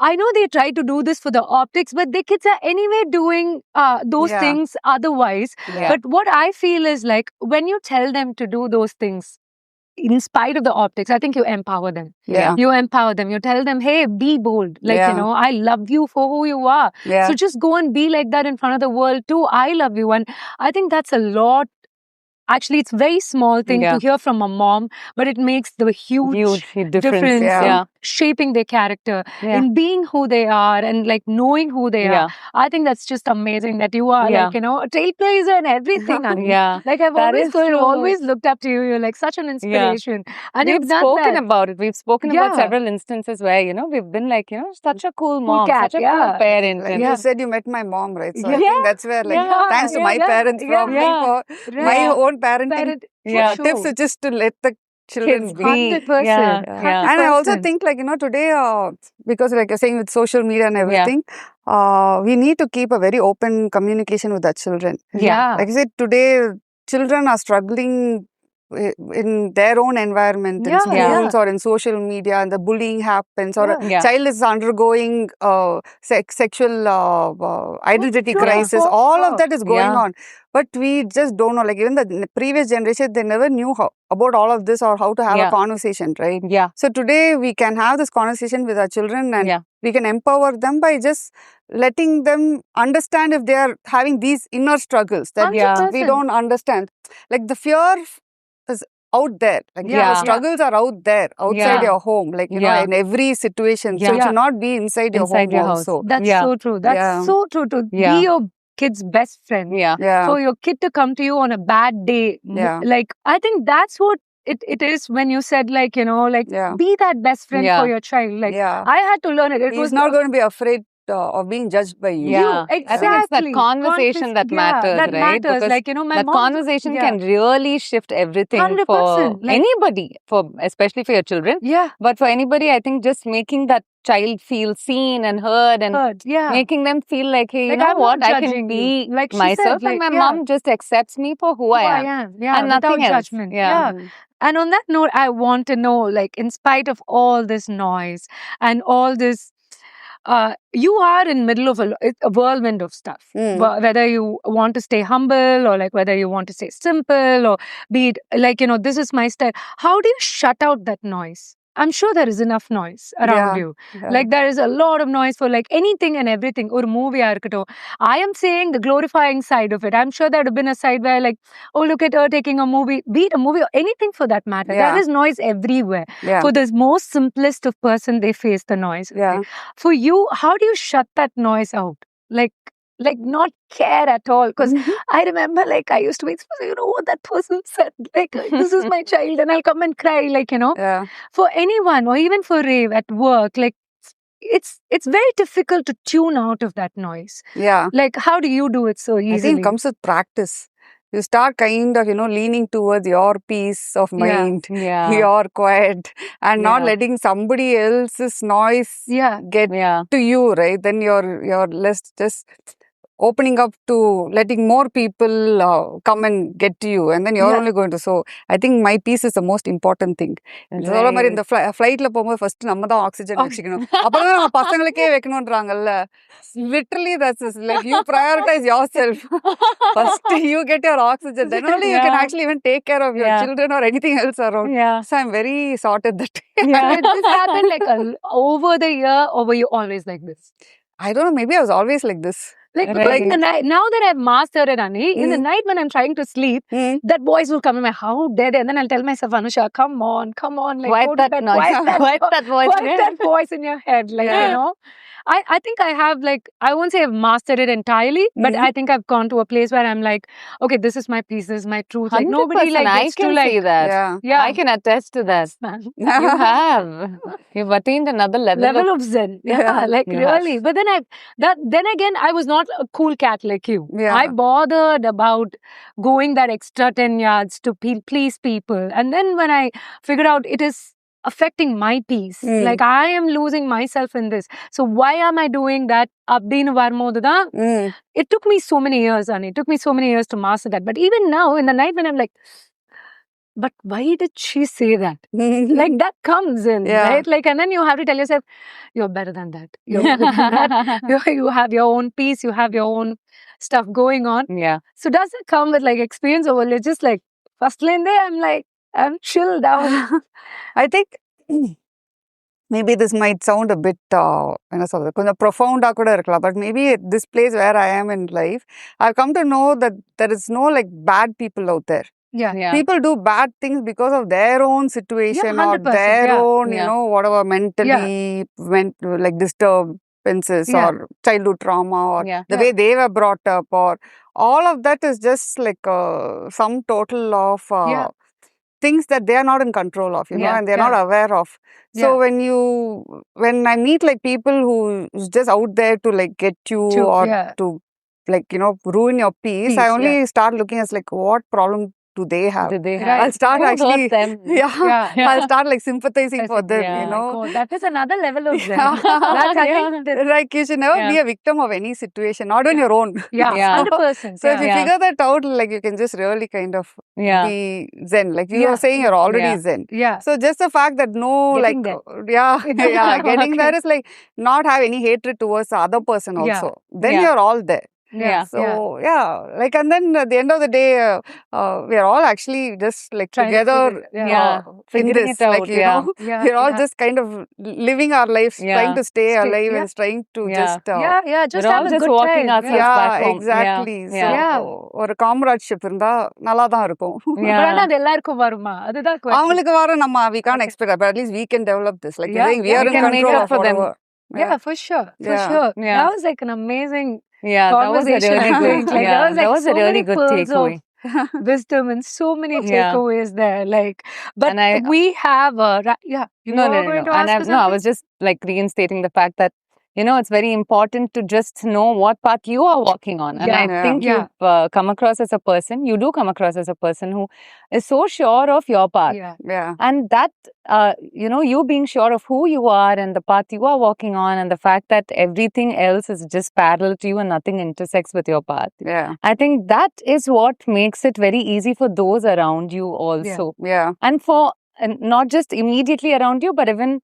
I know they try to do this for the optics, but their kids are anyway doing those things otherwise. But what I feel is like when you tell them to do those things, in spite of the optics, I think you empower them. You empower them. You tell them, hey, be bold. Like, you know, I love you for who you are. So just go and be like that in front of the world too. I love you. And I think that's a lot. Actually, it's a very small thing to hear from a mom, but it makes the huge difference in shaping their character, in being who they are and like knowing who they are. I think that's just amazing that you are like, you know, a trailblazer and everything. Like I've always looked up to you. You're like such an inspiration. And we've spoken about it. We've spoken about several instances where, you know, we've been like, you know, such a cool mom, such a cool parent. Like you said, you met my mom, right? So I think that's where like, thanks to my parents probably for my own parenting tips is just to let the children be. 100%. And I also think like, you know, today, because like you're saying with social media and everything, we need to keep a very open communication with our children. Like I said, today, children are struggling in their own environment, in schools or in social media, and the bullying happens, or a child is undergoing sexual identity crisis. All of that is going on. But we just don't know, like even the previous generation, they never knew about all of this or how to have a conversation, right? So today we can have this conversation with our children and we can empower them by just letting them understand if they are having these inner struggles that we don't understand. Like the fear is out there. Like the struggles are out there, outside your home, like, you know, in every situation. So it should not be inside your home also. That's so true. That's so true to be your kid's best friend. For your kid to come to you on a bad day. Like, I think that's what it is when you said, like, you know, like, be that best friend for your child. Like, I had to learn it. He's not going to be afraid of being judged by you. Yeah, exactly. I think it's that conversation that matters, that right? matters. Because Like, my that mom, conversation can really shift everything 100%. for Like, anybody, especially for your children. Yeah. But for anybody, I think just making that child feel seen and heard and making them feel like, hey, Like, you know I'm what, not I can judging be you. Like she myself, said, like, and my mom just accepts me for who I am. Yeah, And without nothing else. judgment. Yeah. And on that note, I want to know, like, in spite of all this noise and all this, you are in middle of a whirlwind of stuff. Whether you want to stay humble or like whether you want to stay simple or be it like, this is my style. How do you shut out that noise? I'm sure there is enough noise around you. Like there is a lot of noise for like anything and everything. Or movie irukattum. I am saying the glorifying side of it. I'm sure there would have been a side where like, oh, look at her taking a movie, be it a movie or anything for that matter. There is noise everywhere. For the most simplest of person, they face the noise. For you, how do you shut that noise out? Like not care at all. Because I remember like I used to be supposed to, what that person said. Like, this is my child and I'll come and cry. Like, for anyone or even for Rave at work, like it's very difficult to tune out of that noise. Like, how do you do it so easily? I think it comes with practice. You start kind of, leaning towards your peace of mind, your quiet, and not letting somebody else's noise get to you, right? Then you're less just opening up to letting more people come and get to you, and then you're only going to. So I think my peace is the most important thing. சொல்ற மாதிரி இந்த ஃப்ளைட்ல போகும்போது first நம்ம தான் oxygen வச்சுக்கணும். அப்பதான் நம்ம பசங்களுக்கே வைக்கணும்ன்றாங்கல்ல. Literally, that's like you prioritize yourself. First, you get your oxygen. Then only you can actually even take care of your children or anything else around. So I'm very sorted that. Did this happen like over the year, or were you always like this? I don't know. Maybe I was always like this. Like in the night, now that I've mastered it, Annie, in the night when I'm trying to sleep, that voice will come in my how dare they? And then I'll tell myself, Anusha, come on, like quiet that noise, quiet that voice, quiet that voice in your head, like I think I have like I won't say I've mastered it entirely, but I think I've gone to a place where I'm like, okay, this is my peace, this is my truth. Like nobody like I can see that. Yeah, I can attest to that. You have. You've attained another level of zen. Yeah, like really. But then again, I was not a cool cat like you. I bothered about going that extra 10 yards to please people. And then when I figured out it is affecting my peace, like I am losing myself in this. So why am I doing that? It took me so many years, Annie. It took me so many years to master that. But even now, in the night when I'm like, but why did she say that? Like that comes in, right? Like, and then you have to tell yourself, you're better than that. You're better than that. You have your own peace. You have your own stuff going on. So does it come with like experience, or will it just like first lane there? I'm chilled out. I think maybe this might sound a bit profound, but maybe at this place where I am in life, I've come to know that there is no like bad people out there. People do bad things because of their own situation or their own, whatever mentally like disturbances or childhood trauma or the way they were brought up, or all of that is just like some total of things that they are not in control of, and they're not aware of. So when I meet like people who's just out there to like get you or to like, ruin your peace, I only start looking as like, what problem do they have? I'll start actually, I'll start like sympathizing for them, God, that is another level of zen. Like you should never be a victim of any situation, not on your own. 100%. So if you figure that out, like you can just really kind of be zen. Like you were saying, you're already zen. So just the fact that getting there is like not have any hatred towards the other person also. Then you're all there. Like, and then at the end of the day, we are all actually just like together in this, like, we're all just kind of living our lives, trying to stay alive and trying to just just we're have all a just good walking time. ourselves back home. Exactly. So ஒரு comradeship இருந்தா நல்லா தான் இருக்கும். அது எல்லாருக்கும் வருமா? அதுதான் அவங்களுக்கு வர நம்ம we can't expect that, but at least we can develop this. Like you think we are in control of whatever. For sure. That was like an amazing that was a really good, that was a really good takeaway. Wisdom and so many takeaways there. Like, but we have No. And I was just like reinstating the fact that it's very important to just know what path you are walking on. And I think you've come across as a person, you do come across as a person who is so sure of your path. And that, you being sure of who you are and the path you are walking on, and the fact that everything else is just parallel to you and nothing intersects with your path. I think that is what makes it very easy for those around you also. And for not just immediately around you, but even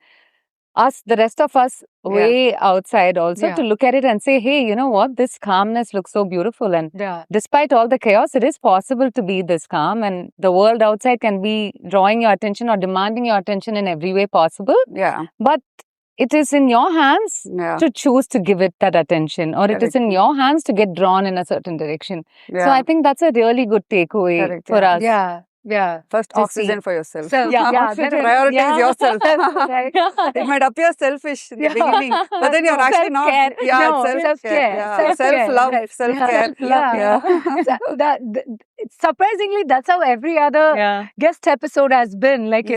us, the rest of us way outside also, to look at it and say, hey, you know what, this calmness looks so beautiful, and despite all the chaos, it is possible to be this calm, and the world outside can be drawing your attention or demanding your attention in every way possible. But it is in your hands to choose to give it that attention, or it is in your hands to get drawn in a certain direction. So I think that's a really good takeaway for us. First, oxygen for yourself. Prioritize yourself. It might appear selfish in the beginning, but then you're actually not. Self-care. Self-love, self-care. Surprisingly, that's how every other guest episode has been. Like,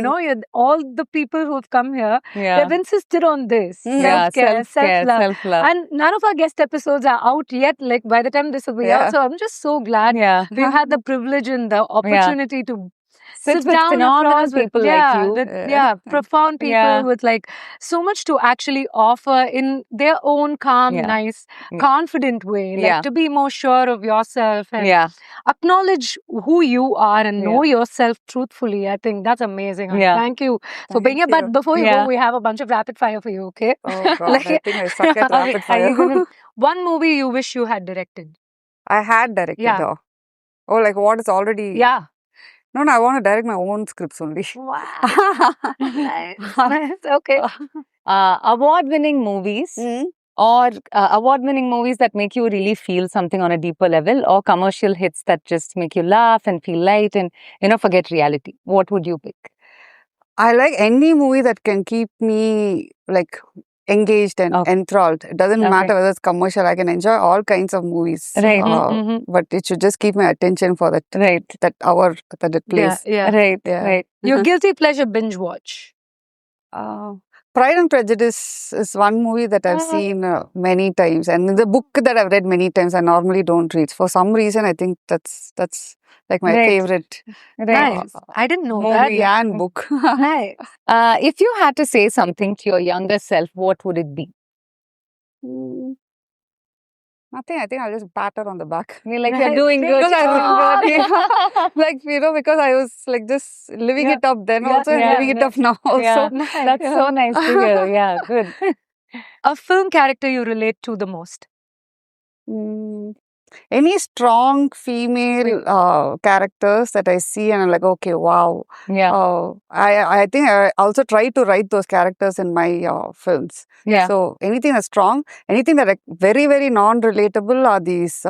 all the people who've come here, they've insisted on this. Self-care, self-love. And none of our guest episodes are out yet, like by the time this will be out. So I'm just so glad we've had the privilege and the opportunity to sit down phenomenal people like you. With, profound people with like so much to actually offer in their own calm, nice, confident way. Like to be more sure of yourself and acknowledge who you are and know yourself truthfully. I think that's amazing. Thank you for being here. But before you go, we have a bunch of rapid fire for you, okay? Oh God, I think I suck at rapid fire. One movie you wish you had directed? I had directed though. Oh, like what is already... No, I want to direct my own scripts only. Wow. Nice. Okay. Award-winning movies or award-winning movies that make you really feel something on a deeper level, or commercial hits that just make you laugh and feel light and, forget reality. What would you pick? I like any movie that can keep me like engaged and enthralled. It doesn't matter whether it's commercial. I can enjoy all kinds of movies. But it should just keep my attention for that that hour that it plays. Right. Your guilty pleasure binge watch? Pride and Prejudice is one movie that I've seen many times, and the book that I've read many times. I normally don't read. For some reason, I think that's like my favorite. Nice. I didn't know movie that. And book. Nice. If you had to say something to your younger self, what would it be? Nothing. I think I'll just pat her on the back. You're like, you're doing good. Like, because I was like just living it up then also and living it up now also. That's so nice to hear. Yeah, good. A film character you relate to the most? Any strong female characters that I see and I'm like, okay, wow. I think I also try to write those characters in my films. So anything that's strong, anything that are very, very non-relatable are these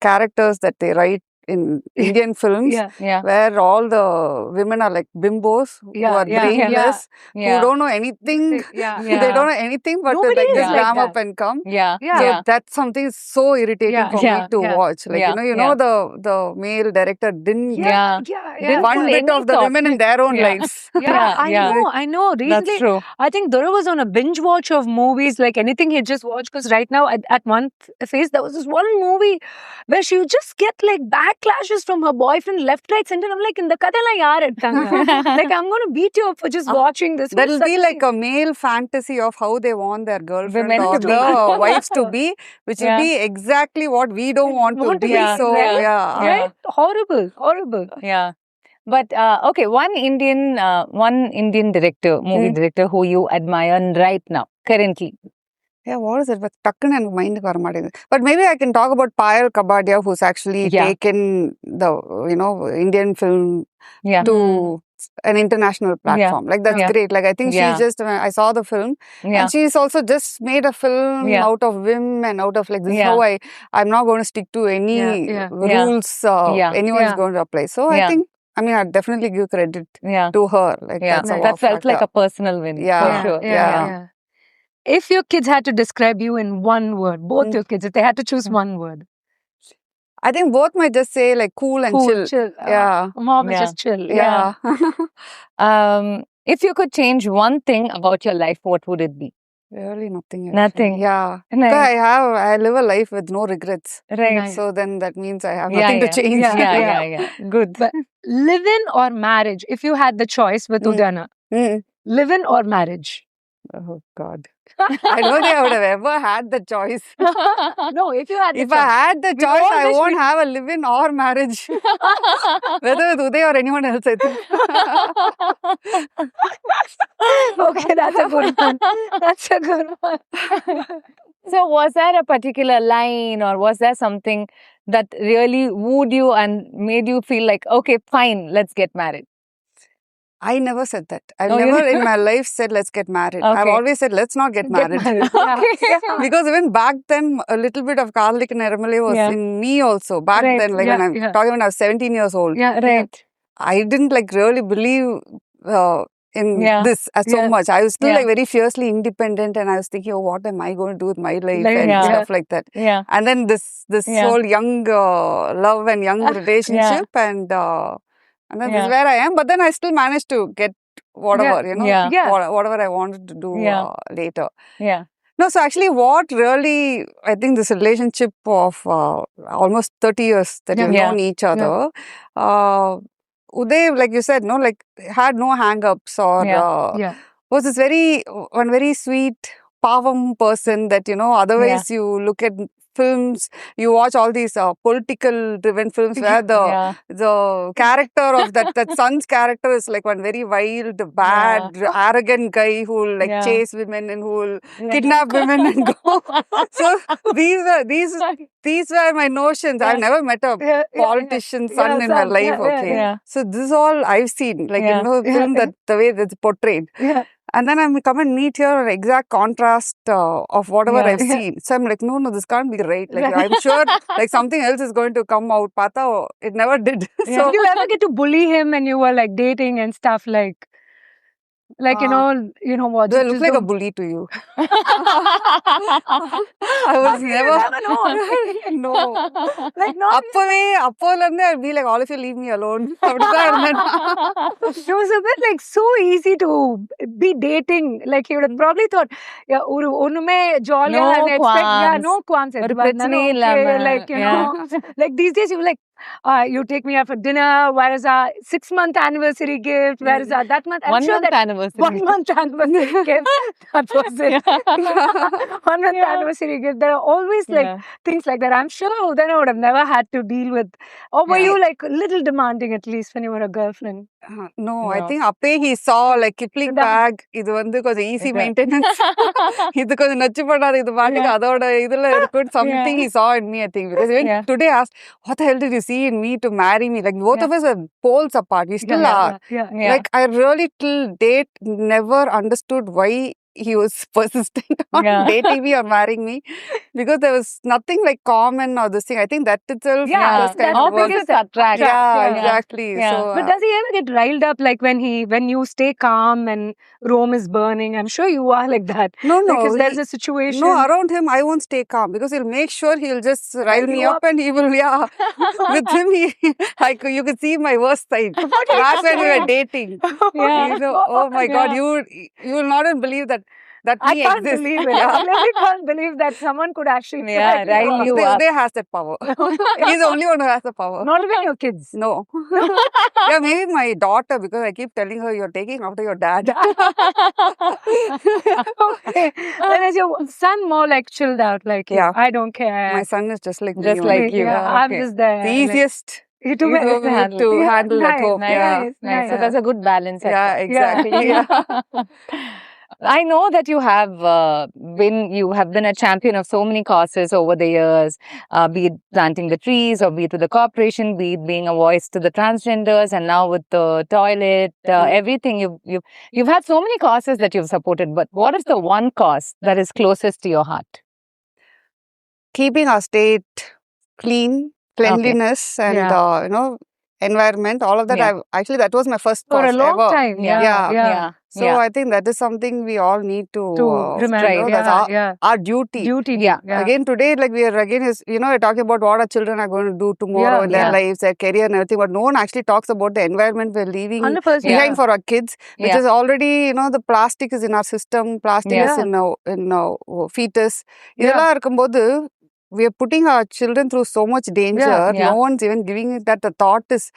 characters that they write in Indian films where all the women are like bimbos who are brainless, who don't know anything. They don't know anything but they like just jam up and come. So that's something so irritating for me to watch. Like, the male director didn't one bit of the women in their own lives. I know. Recently, that's true. I think Dora was on a binge watch of movies, like anything he just watched, because right now at one phase there was this one movie where she would just get like backlashes from her boyfriend left, right, center. I'm like, in the kadala yaar like, I'm going to beat you up for just watching this. That'll be like a male fantasy of how they want their girlfriend or the wives to be, which will be exactly what we don't want to be. So, right? Horrible. Yeah. But, okay, one Indian director, movie director who you admire right now, currently. Yeah, what is it? But takkan and mind varamatinga. But maybe I can talk about Payal Kabadia, who's actually taken the Indian film to an international platform. Like that's great. Like I think she's just I saw the film and she's also just made a film out of whim and out of like this is how I'm not going to stick to any rules anyone's going to apply. So I think I'd definitely give credit to her. Like that felt like a personal win. For sure. If your kids had to describe you in one word, both your kids, if they had to choose one word. I think both might just say like cool and chill. Mom is just chill. If you could change one thing about your life, what would it be? Really nothing. Actually. Nothing. Yeah. Nice. Because I live a life with no regrets. Right. Nice. So then that means I have nothing to change. Yeah. Good. But live-in or marriage? If you had the choice with Udhaya, live-in or marriage? Oh God. I don't think I would have ever had the choice. No, if you had the If choice. I had the choice, I won't have a live-in or marriage. Whether with Udhaya or anyone else, I think. Okay, that's a good one. That's a good one. So was there a particular line or was there something that really wooed you and made you feel like, okay, fine, let's get married? I never said that. I've Oh, you never in my life said, let's get married. I've Okay. always said, let's not get married. Okay. Because even back then, a little bit of Karlik and Neramalai was in me also. Back Right. then, like when I'm talking when I was 17 years old. Yeah, right. I didn't like really believe in this so much. I was still like very fiercely independent and I was thinking, oh, what am I going to do with my life and stuff like that. Yeah. And then this whole young love and young relationship and then this is where I am. But then I still managed to get whatever, whatever I wanted to do later. Yeah. No, so actually what really, I think this relationship of almost 30 years that we've known each other, Uday, like you said, no, like had no hang-ups or was this one very sweet, pavam person that, otherwise you look at films, you watch all these political driven films where the character of that son's character is like one very wild, bad, arrogant guy who will like chase women and who will kidnap women and go. So these were my notions. I've never met a politician's son in my life. Okay, so this is all I've seen, like film that the way that's portrayed. And then I come and meet here an exact contrast of whatever I've seen. So I'm like, no, this can't be right. Like I'm sure like something else is going to come out. Pata, it never did. So did you ever get to bully him when you were like dating and stuff like you know what? Do I look like a bully to you? I was never. No. Like not. I'll be like, all of you leave me alone. It was a bit like so easy to be dating. Like he would have probably thought, no qualms. Like these days you were like, you take me out for dinner. Where is our 6-month anniversary gift? Where is our that month? 1 month anniversary. 1 month anniversary gift. That was it. 1 month anniversary gift. There are always like things like that. I'm sure then I would have never had to deal with. Or were you like a little demanding at least when you were a girlfriend? No, I think Appe he saw like Kipling bag. This was easy maintenance. This was something he saw in me, I think. Because even today asked, what the hell did you see in me to marry me? Like both of us were poles apart. We still are. Like I really till date never understood why he was persistent on dating me or marrying me, because there was nothing like common or this thing. I think that itself just kind of opposites attract. Exactly. So, but does he ever get riled up like when you stay calm and Rome is burning? I'm sure you are like that. No. Because there's a situation. No, around him I won't stay calm because he'll make sure he'll just rile me up and he will, with him, you could see my worst side. That's when we were dating. Oh my God, you will not even believe that I can't believe it. I really can't believe that someone could actually rile you up. They has that power. He's the only one who has the power. Not even your kids. No. Maybe my daughter, because I keep telling her you're taking after your dad. Okay. Then is your son more like chilled out, like you? I don't care. My son is just like me. Just like you. I'm just there. The easiest. To handle at home. Nice. So there's a good balance. Yeah, exactly. I know that you have been a champion of so many causes over the years, be it planting the trees or be it with the corporation, be it being a voice to the transgenders, and now with the toilet, everything. You've had so many causes that you've supported, but what is the one cause that is closest to your heart? Keeping our state clean, cleanliness, and environment, all of that. Actually, that was my first For cause a long ever. time. Yeah. So I think that is something we all need to remember. you know, that's our duty. Yeah. Again, today, like we are again is, you know, we're talking about what our children are going to do tomorrow in their lives, their career and everything, but no one actually talks about the environment we're leaving 100%. behind for our kids, which is already, you know, the plastic is in our system, plastic is in our fetus. இதெல்லாம் இருக்கும்போது we are putting our children through so much danger. No one's even giving it that the thought is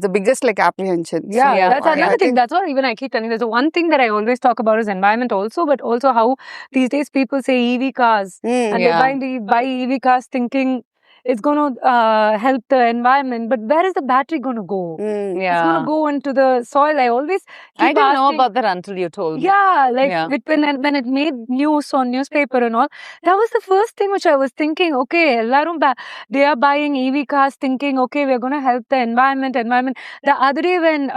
the biggest like apprehension. That's another thing. That's what even I keep telling. There's one thing that I always talk about is environment also, but also how these days people say EV cars and they buy EV cars thinking it's going to help the environment, but where is the battery going to go? It's going to go into the soil. I always keep I didn't know asking, about that until you told me. When it made news on newspaper and all, that was the first thing which I was thinking, okay, they are buying EV cars thinking, okay, we're going to help the environment. The other day when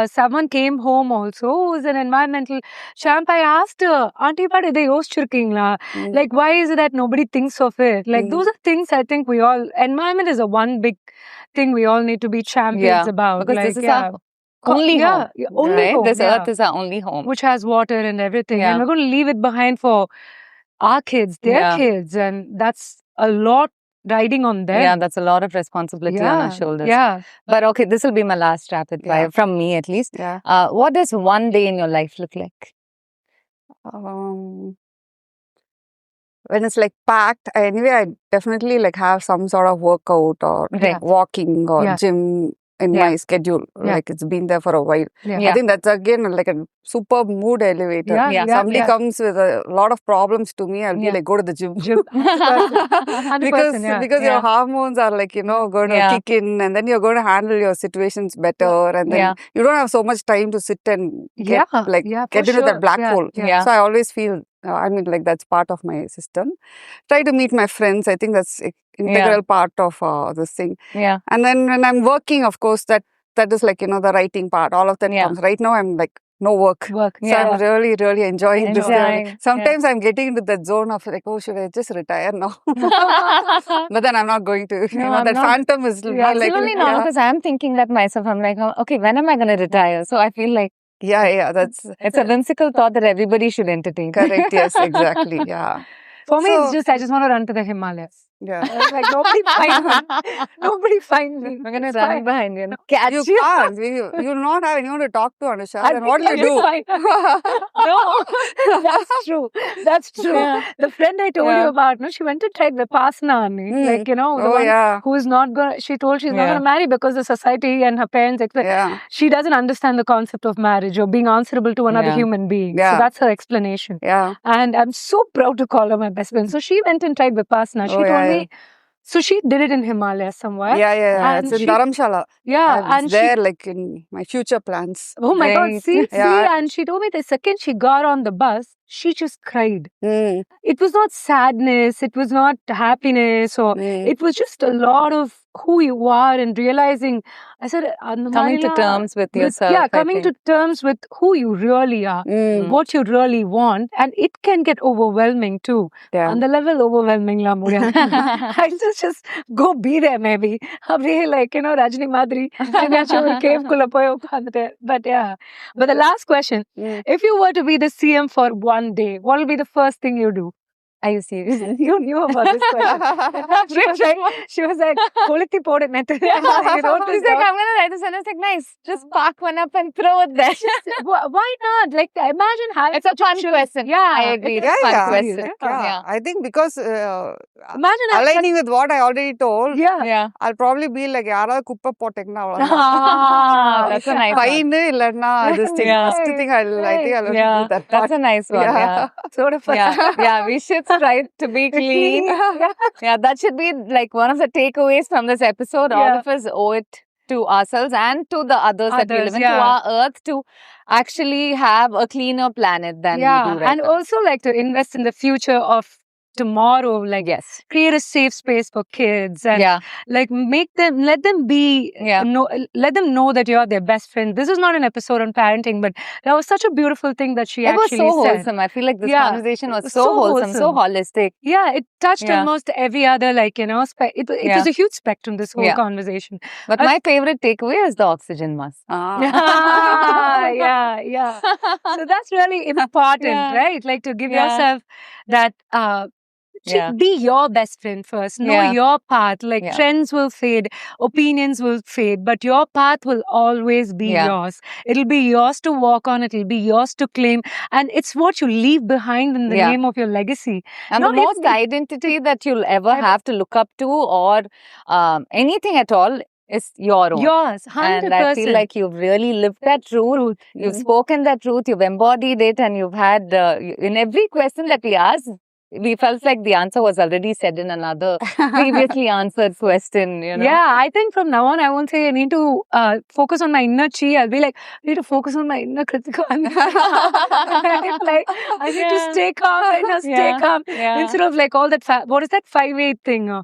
someone came home also, who was an environmental champ, I asked her, Auntie, but like, why is it that nobody thinks of it? Like, those are things I think we all, environment is a one big thing we all need to be champions about. Because like, this is our only home. Only home. This earth is our only home. Which has water and everything. And we're going to leave it behind for our kids, their kids. And that's a lot riding on them. Yeah, that's a lot of responsibility on our shoulders. But okay, this will be my last rapid fire, from me at least. What does one day in your life look like? When it's like packed, anyway, I definitely like have some sort of workout or walking or gym in my schedule. Like it's been there for a while. I think that's again like a superb mood elevator. Somebody comes with a lot of problems to me, I'll be like, go to the gym. because your hormones are like, you know, going to kick in, and then you're going to handle your situations better, and then you don't have so much time to sit and get into that black hole. So I always feel I mean, like that's part of my system. Try to meet my friends. I think that's an integral part of this thing. And then when I'm working, of course, that is like, you know, the writing part. All of that comes. Right now, I'm like, no work. So I'm really, really enjoying this journey. Sometimes I'm getting into that zone of like, oh, should I just retire now? But then I'm not going to. You know, that phantom is like... Absolutely not, because I'm thinking that myself. I'm like, okay, when am I going to retire? So I feel like that's... It's a whimsical thought that everybody should entertain. Correct, yes, exactly, For me, it's just, I just want to run to the Himalayas. Like, nobody find me. Nobody find me. I'm going to run behind you. Catch you. Can't. You'll not have anyone to talk to, Anusha. Then what do you do? No, that's true. That's true. The friend I told you about, no, she went to try Vipassana. Like, you know, the one who is not going to, she told she's not going to marry because the society and her parents expect. She doesn't understand the concept of marriage or being answerable to another human being. So that's her explanation. And I'm so proud to call her my best friend. So she went and tried Vipassana. She told me, so she did it in Himalayas somewhere. And it's in Dharamshala. And there, like in my future plans. Oh my God, see. And she told me the second she got on the bus, she just cried. It was not sadness, it was not happiness, or it was just a lot of who you are and realizing. I said, coming to terms with yourself. Coming to terms with who you really are, what you really want, and it can get overwhelming too. On the level overwhelming, I just go be there maybe. Really like, you know, Rajini Madri, cave but But the last question, if you were to be the CM for one day, what will be the first thing you do? Are you serious? You knew about this question. She was like, Koliti poured it. She's like, I'm going to write this, and I was like, nice. Just pack one up and throw it there. Why not? Like, imagine having it's a fun question. I agree. It's a fun question. I think because imagine aligning with what I already told, I'll probably be like, Yara kuppa potekna. That's a nice one. This thing. First thing I think I'll do that. That's a nice one. Sort of. We should try to be clean. That should be like one of the takeaways from this episode. All of us owe it to ourselves and to the others that we live in, to our earth, to actually have a cleaner planet than we do right and now. Also like to invest in the future of tomorrow. Like, Yes. create a safe space for kids and like let them be, let them know that you're their best friend. This is not an episode on parenting, but that was such a beautiful thing that she actually said. It was so wholesome. I feel like this conversation was so wholesome, so holistic. Yeah, it touched almost every other, like, it was a huge spectrum, this whole conversation. But my favorite takeaway is the oxygen mask. Yeah. So that's really important, right? Like, to give yourself that, be your best friend first. Know your path. Like, trends will fade, opinions will fade, but your path will always be yours. It'll be yours to walk on. It'll be yours to claim. And it's what you leave behind in the name of your legacy. And the most identity that you'll ever have to look up to, or anything at all, is your own. Yours, 100%. And I feel like you've really lived that truth. You've spoken that truth. You've embodied it, and you've had in every question that we asked, we felt like the answer was already said in another previously answered question, Yeah, I think from now on, I won't say I need to focus on my inner chi. I'll be like, I need to focus on my inner Kiruthiga. Like, I need to stay calm, stay calm. Instead of like all that, what is that 5-8 thing?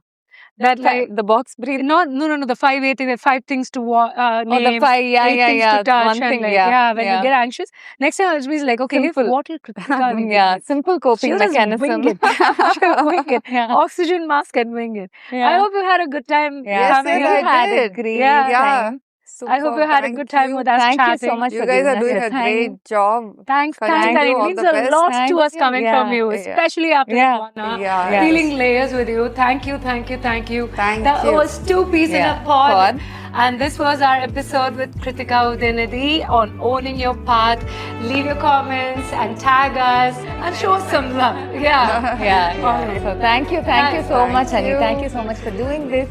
That like the box breathing. No, the 5-8 thing. The 5 things to name. The 5, 8 things to touch. One thing, when you get anxious, next time I'll be like, okay, what will Kiruthiga? Simple coping mechanism. She'll wing it. Oxygen mask and wing it. I hope you had a good time. Yes, I did. Great time. Super. I hope you had a good time with us. Thank chatting. you so much. You guys are doing a great job. Thanks. Thank you. It means a lot to us coming from you, especially after one hour. Peeling layers with you. Thank you. That was 2 peas in a pod. And this was our episode with Kiruthiga Udhayanidhi on owning your path. Leave your comments and tag us and show us some love. So thank you so much, Annie. Thank you so much for doing this.